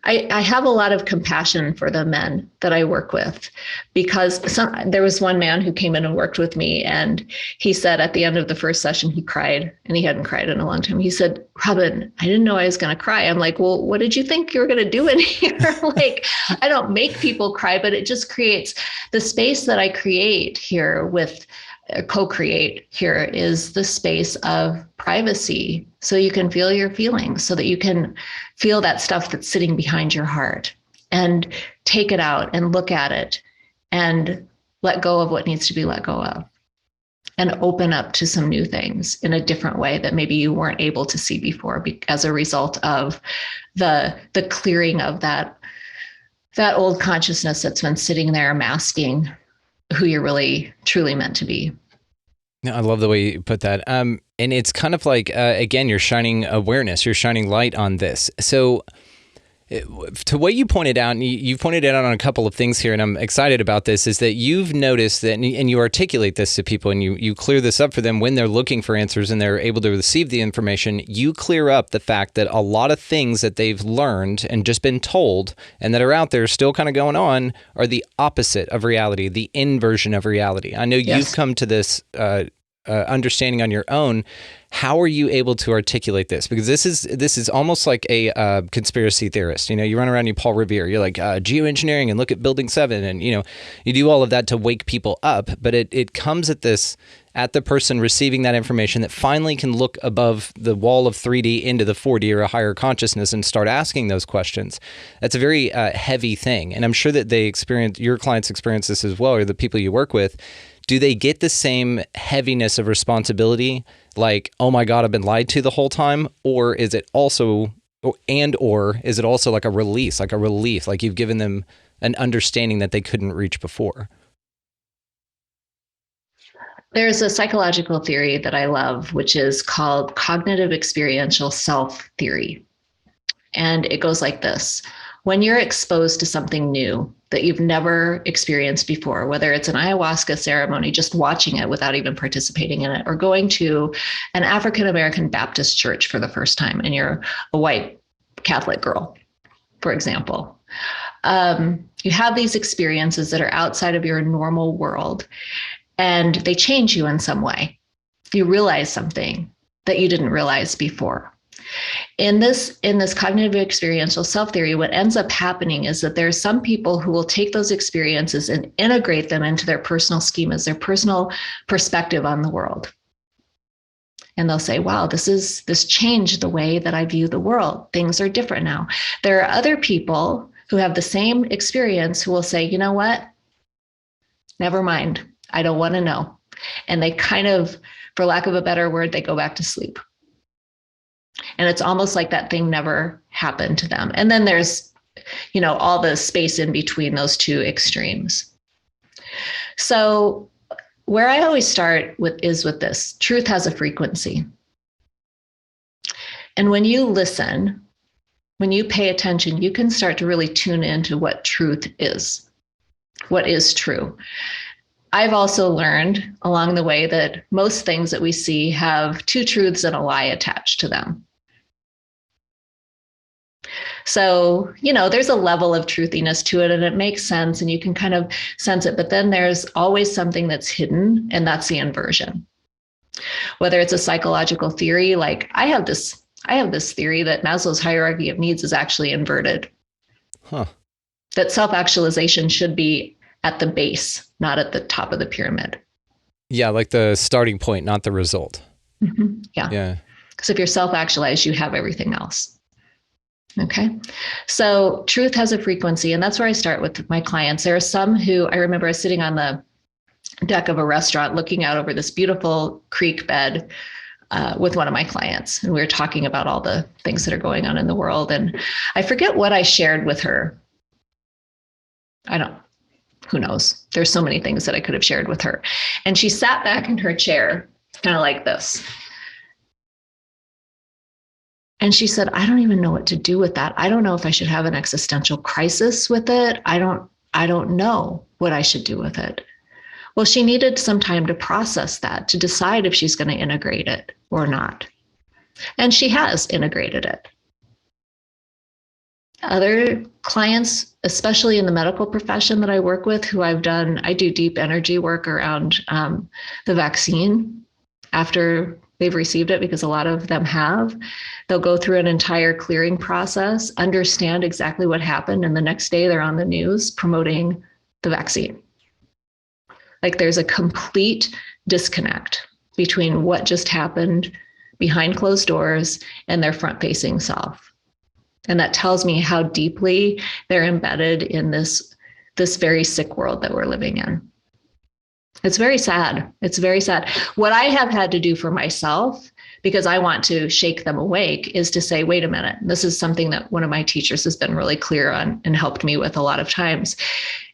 I have a lot of compassion for the men that I work with, because there was one man who came in and worked with me, and he said at the end of the first session, he cried, and he hadn't cried in a long time. He said, "Robyn, I didn't know I was going to cry." I'm like, "Well, what did you think you were going to do in here?" Like, I don't make people cry, but it just creates the space that I create here with co-create here is the space of privacy, so you can feel your feelings, so that you can feel that stuff that's sitting behind your heart and take it out and look at it and let go of what needs to be let go of, and open up to some new things in a different way that maybe you weren't able to see before, as a result of the clearing of that old consciousness that's been sitting there masking who you're really truly meant to be. No, I love the way you put that. And it's kind of like, again, you're shining awareness, you're shining light on this. So to what you pointed out, and you've pointed out on a couple of things here, and I'm excited about this, is that you've noticed that, and you articulate this to people, and you clear this up for them when they're looking for answers and they're able to receive the information. You clear up the fact that a lot of things that they've learned and just been told and that are out there still kind of going on are the opposite of reality, the inversion of reality. I know you've come to this understanding on your own. How are you able to articulate this? Because this is almost like a conspiracy theorist. You run around, you Paul Revere, you're like geoengineering and look at Building 7, and you do all of that to wake people up. But it comes at this at the person receiving that information that finally can look above the wall of 3D into the 4D or a higher consciousness and start asking those questions. That's a very heavy thing. And I'm sure that your clients experience this as well, or the people you work with. Do they get the same heaviness of responsibility, like, oh my God, I've been lied to the whole time? Or is it also, or is it also like a release, like a relief, like you've given them an understanding that they couldn't reach before? There's a psychological theory that I love, which is called cognitive experiential self theory. And it goes like this. When you're exposed to something new that you've never experienced before, whether it's an ayahuasca ceremony, just watching it without even participating in it, or going to an African-American Baptist church for the first time, and you're a white Catholic girl, for example, you have these experiences that are outside of your normal world, and they change you in some way. You realize something that you didn't realize before. In this cognitive experiential self theory, what ends up happening is that there are some people who will take those experiences and integrate them into their personal schemas, their personal perspective on the world. And they'll say, wow, this changed the way that I view the world. Things are different now. There are other people who have the same experience who will say, you know what? Never mind. I don't want to know. And they kind of, for lack of a better word, they go back to sleep. And it's almost like that thing never happened to them. And then there's, all the space in between those two extremes. So where I always start is with this: truth has a frequency. And when you listen, when you pay attention, you can start to really tune into what truth is, what is true. I've also learned along the way that most things that we see have two truths and a lie attached to them. So, there's a level of truthiness to it, and it makes sense, and you can kind of sense it. But then there's always something that's hidden, and that's the inversion. Whether it's a psychological theory, like I have this theory that Maslow's hierarchy of needs is actually inverted. That self-actualization should be at the base, not at the top of the pyramid. Yeah, like the starting point, not the result. Mm-hmm. Yeah. Because if you're self-actualized, you have everything else. Okay. So truth has a frequency, and that's where I start with my clients. There are some who, I remember I was sitting on the deck of a restaurant looking out over this beautiful creek bed with one of my clients. And we were talking about all the things that are going on in the world. And I forget what I shared with her. Who knows? There's so many things that I could have shared with her. And she sat back in her chair, kind of like this. And she said, I don't even know what to do with that. I don't know if I should have an existential crisis with it. I don't know what I should do with it. Well, she needed some time to process that, to decide if she's going to integrate it or not. And she has integrated it. Other clients, especially in the medical profession that I work with, I do deep energy work around the vaccine after they've received it, because a lot of them have. They'll go through an entire clearing process, understand exactly what happened, and the next day they're on the news promoting the vaccine. Like there's a complete disconnect between what just happened behind closed doors and their front-facing self. And that tells me how deeply they're embedded in this very sick world that we're living in. It's very sad. It's very sad. What I have had to do for myself, because I want to shake them awake, is to say, wait a minute, this is something that one of my teachers has been really clear on and helped me with a lot of times,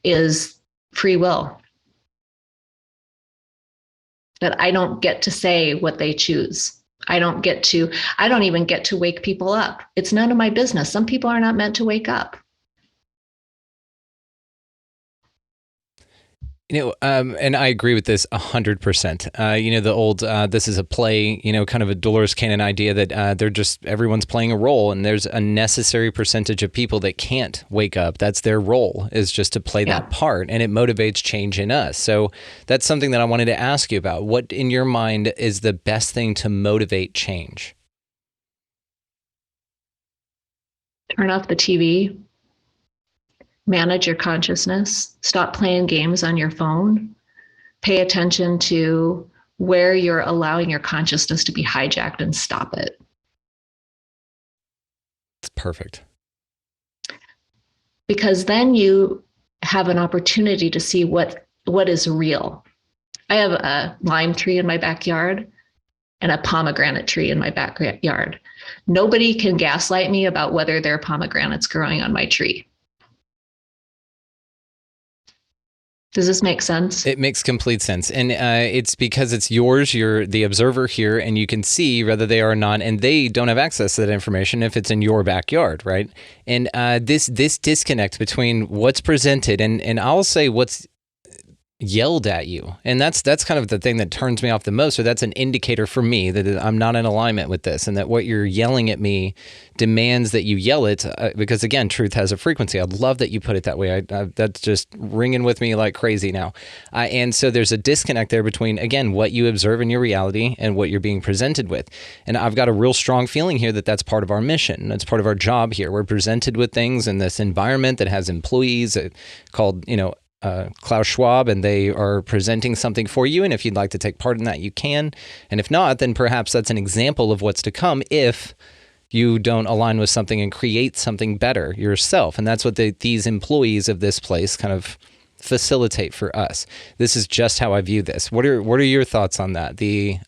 is free will. That I don't get to say what they choose. I don't even get to wake people up. It's none of my business. Some people are not meant to wake up. And I agree with this 100%. The old, this is a play, kind of a Dolores Cannon idea that everyone's playing a role, and there's a necessary percentage of people that can't wake up. That's their role, is just to play that part, and it motivates change in us. So that's something that I wanted to ask you about. What, in your mind, is the best thing to motivate change? Turn off the TV. Manage your consciousness. Stop playing games on your phone. Pay attention to where you're allowing your consciousness to be hijacked and stop it. It's perfect. Because then you have an opportunity to see what is real. I have a lime tree in my backyard and a pomegranate tree in my backyard. Nobody can gaslight me about whether there are pomegranates growing on my tree. Does this make sense? It makes complete sense. And it's because it's yours, you're the observer here, and you can see whether they are or not, and they don't have access to that information if it's in your backyard, right? And this disconnect between what's presented and I'll say what's yelled at you. And that's kind of the thing that turns me off the most, or that's an indicator for me that I'm not in alignment with this, and that what you're yelling at me demands that you yell it, because again, truth has a frequency. I love that you put it that way. That's just ringing with me like crazy now. And so there's a disconnect there between, again, what you observe in your reality and what you're being presented with. And I've got a real strong feeling here that that's part of our mission. That's part of our job here. We're presented with things in this environment that has employees called, Klaus Schwab, and they are presenting something for you. And if you'd like to take part in that, you can. And if not, then perhaps that's an example of what's to come if you don't align with something and create something better yourself. And that's what these employees of this place kind of facilitate for us. This is just how I view this. What are your thoughts on that? The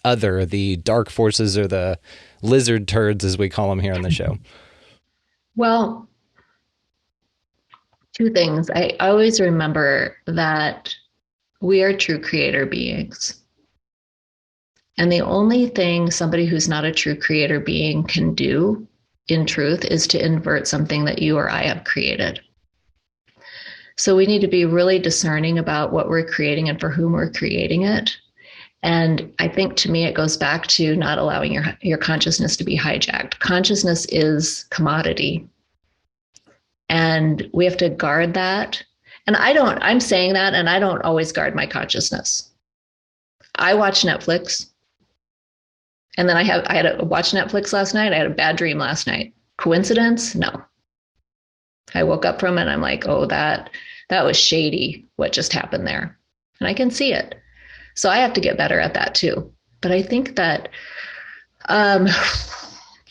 dark forces, or the lizard turds, as we call them here on the show. Well, two things. I always remember that we are true creator beings. And the only thing somebody who's not a true creator being can do, in truth, is to invert something that you or I have created. So we need to be really discerning about what we're creating and for whom we're creating it. And I think, to me, it goes back to not allowing your consciousness to be hijacked. Consciousness is commodity. And we have to guard that. And I'm saying that, and I don't always guard my consciousness. I watch Netflix. And then I had to watch Netflix last night. I had a bad dream last night. Coincidence? No. I woke up from it and I'm like, oh, that was shady, what just happened there. And I can see it. So I have to get better at that too. But I think that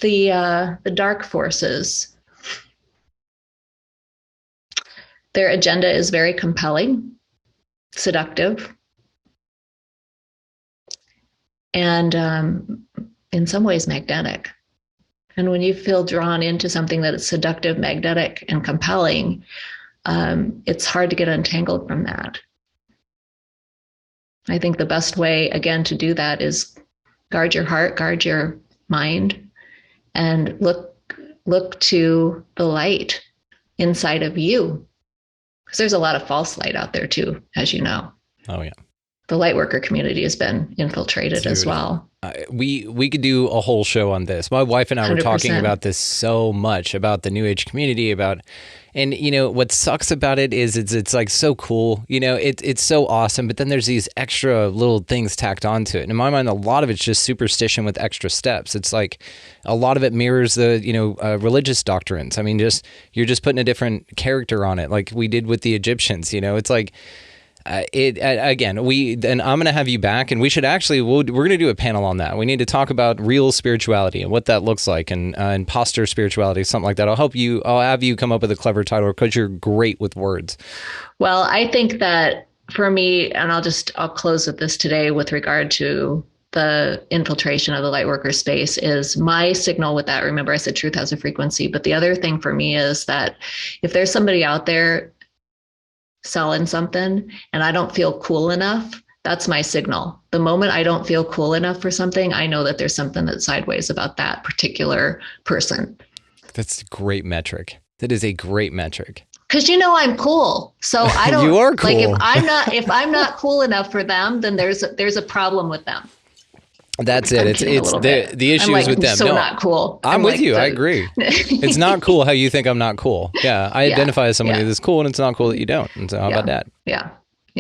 the dark forces, their agenda is very compelling, seductive, and in some ways magnetic. And when you feel drawn into something that is seductive, magnetic, and compelling, it's hard to get untangled from that. I think the best way, again, to do that is guard your heart, guard your mind, and look to the light inside of you. Because there's a lot of false light out there too, as you know. Oh, yeah. The light worker community has been infiltrated as well. We could do a whole show on this. My wife and I were 100%. talking about this so much, about the New Age community, and what sucks about it is it's like so cool. It's so awesome, but then there's these extra little things tacked onto it. And in my mind, a lot of it's just superstition with extra steps. It's like a lot of it mirrors the religious doctrines. I mean, you're just putting a different character on it, like we did with the Egyptians. It's like. Again, I'm going to have you back, and we should we're going to do a panel on that. We need to talk about real spirituality and what that looks like, and imposter spirituality, something like that. I'll have you come up with a clever title, because you're great with words. Well, I think that for me, and I'll close with this today with regard to the infiltration of the lightworker space, is my signal with that. Remember, I said truth has a frequency, but the other thing for me is that if there's somebody out there selling something and I don't feel cool enough, that's my signal. The moment I don't feel cool enough for something, I know that there's something that's sideways about that particular person. That's a great metric. That is a great metric. Because I'm cool. So I don't You are cool. Like if I'm not cool enough for them, then there's a problem with them. That's it. It's the issue is with them. So not cool. I'm with you. I agree. It's not cool how you think I'm not cool. Yeah. I identify as somebody that's cool, and it's not cool that you don't. And so how about that? Yeah.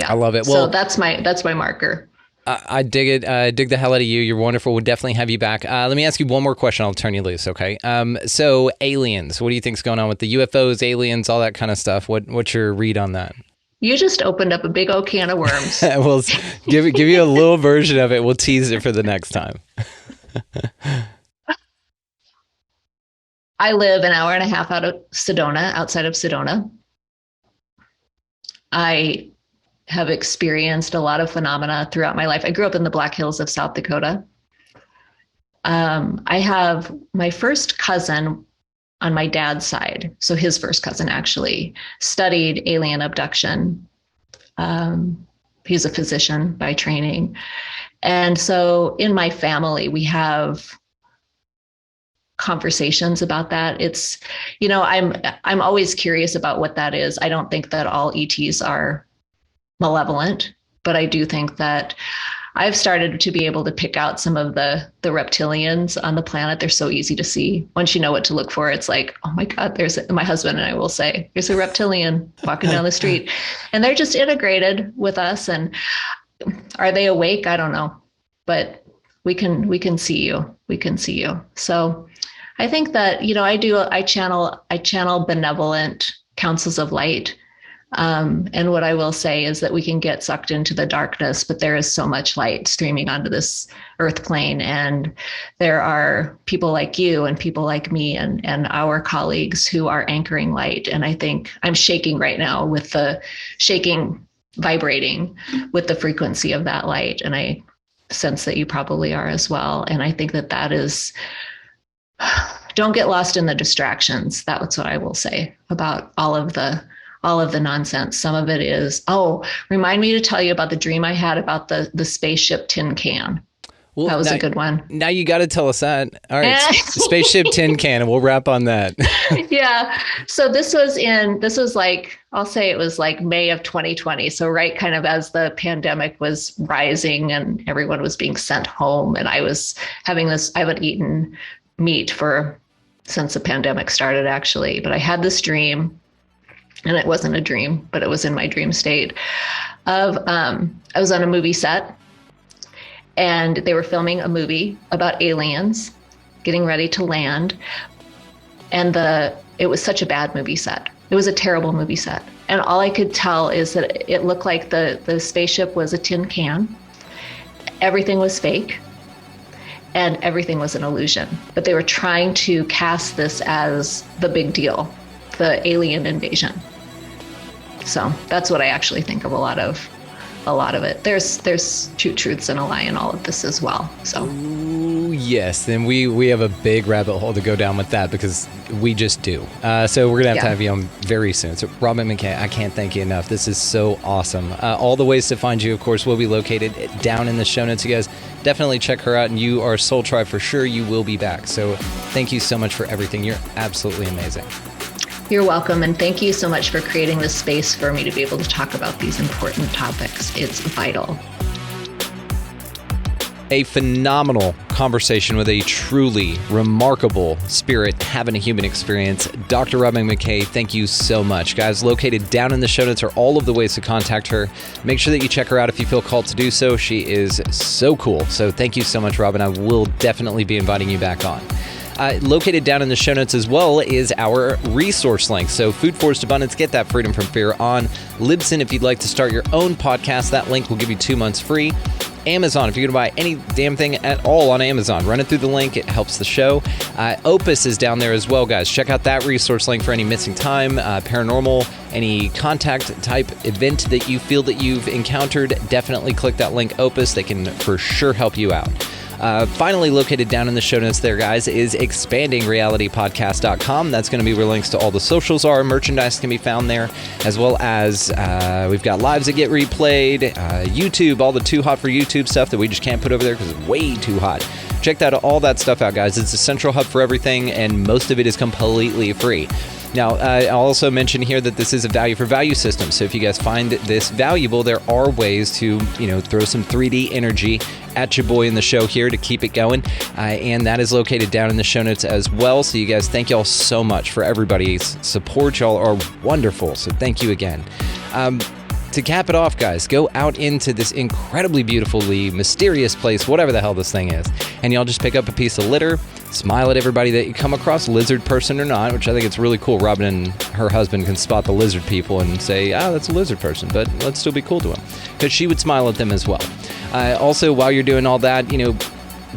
I love it. Well, so that's my marker. I dig it. I dig the hell out of you. You're wonderful. We'll definitely have you back. Let me ask you one more question. I'll turn you loose. Okay. So aliens, what do you think's going on with the UFOs, aliens, all that kind of stuff? What's your read on that? You just opened up a big old can of worms. We'll give you a little version of it. We'll tease it for the next time. I live an hour and a half outside of Sedona. I have experienced a lot of phenomena throughout my life. I grew up in the Black Hills of South Dakota. I have my first cousin on my dad's side. So his first cousin actually studied alien abduction. He's a physician by training. And so in my family, we have conversations about that. It's, I'm always curious about what that is. I don't think that all ETs are malevolent, but I do think that I've started to be able to pick out some of the reptilians on the planet. They're so easy to see. Once you know what to look for, it's like, oh my God, my husband and I will say, there's a reptilian walking down the street. And they're just integrated with us. And are they awake? I don't know. But we can see you. We can see you. So I think that, I channel benevolent councils of light. And what I will say is that we can get sucked into the darkness, but there is so much light streaming onto this earth plane. And there are people like you and people like me and our colleagues who are anchoring light. And I think I'm shaking right now with vibrating with the frequency of that light. And I sense that you probably are as well. And I think that is, don't get lost in the distractions. That's what I will say about all of the nonsense. Some of it is, remind me to tell you about the dream I had about the spaceship tin can. Well, that was a good one. Now you got to tell us that. All right, spaceship tin can, and we'll wrap on that. Yeah. So this was like, I'll say it was like May of 2020. So right kind of as the pandemic was rising and everyone was being sent home. And I was having I haven't eaten meat since the pandemic started actually, but I had this dream. And it wasn't a dream, but it was in my dream state of, I was on a movie set and they were filming a movie about aliens getting ready to land. And it was such a bad movie set. It was a terrible movie set. And all I could tell is that it looked like the spaceship was a tin can. Everything was fake and everything was an illusion. But they were trying to cast this as the big deal, the alien invasion. So that's what I actually think of a lot of it. There's two truths and a lie in all of this as well. So yes, then we have a big rabbit hole to go down with that because we just do. So we're gonna have to have you on very soon. So Robyn McKay, I can't thank you enough. This is so awesome. All the ways to find you, of course, will be located down in the show notes. You guys definitely check her out, and you are Soul Tribe for sure. You will be back. So thank you so much for everything. You're absolutely amazing. You're welcome. And thank you so much for creating this space for me to be able to talk about these important topics. It's vital. A phenomenal conversation with a truly remarkable spirit having a human experience. Dr. Robyn McKay, thank you so much. Guys, located down in the show notes are all of the ways to contact her. Make sure that you check her out if you feel called to do so. She is so cool. So thank you so much, Robyn. I will definitely be inviting you back on. Located down in the show notes as well is our resource link. So Food Forced Abundance, get that freedom from fear on Libsyn. If you'd like to start your own podcast, that link will give you 2 months free. Amazon, if you're going to buy any damn thing at all on Amazon, run it through the link. It helps the show. Opus is down there as well, guys. Check out that resource link for any missing time, paranormal, any contact type event that you feel that you've encountered. Definitely click that link, Opus. They can for sure help you out. Finally, located down in the show notes there, guys, is expandingrealitypodcast.com. That's going to be where links to all the socials are. Merchandise can be found there, as well as we've got lives that get replayed, YouTube, all the too hot for YouTube stuff that we just can't put over there because it's way too hot. Check all that stuff out, guys. It's a central hub for everything, and most of it is completely free. Now, I'll also mention here that this is a value for value system. So if you guys find this valuable, there are ways to, throw some 3D energy at your boy in the show here to keep it going. And that is located down in the show notes as well. So you guys, thank y'all so much for everybody's support. Y'all are wonderful. So thank you again. to cap it off, guys, go out into this incredibly beautifully mysterious place, whatever the hell this thing is, and y'all just pick up a piece of litter, smile at everybody that you come across, lizard person or not, which I think it's really cool. Robyn and her husband can spot the lizard people and say, that's a lizard person, but let's still be cool to him, because she would smile at them as well. Also, while you're doing all that,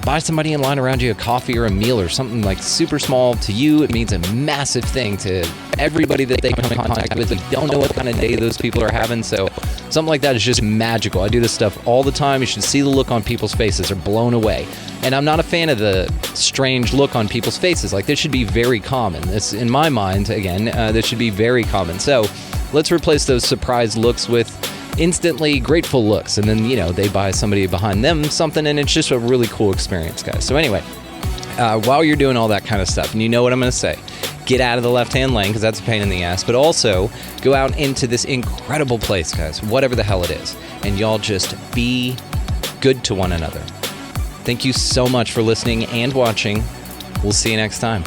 buy somebody in line around you a coffee or a meal or something like super small. To you, it means a massive thing. To everybody that they come in contact with, you don't know what kind of day those people are having, so something like that is just magical. I do this stuff all the time. You should see the look on people's faces. They're blown away. And I'm not a fan of the strange look on people's faces. Like, this should be very common. This, in my mind, again, this should be very common. So let's replace those surprised looks with instantly grateful looks, and then they buy somebody behind them something, and it's just a really cool experience, guys. So anyway, while you're doing all that kind of stuff, and you know what I'm going to say, get out of the left-hand lane, because that's a pain in the ass, but also go out into this incredible place, guys, whatever the hell it is, and y'all just be good to one another. Thank you so much for listening and watching. We'll see you next time.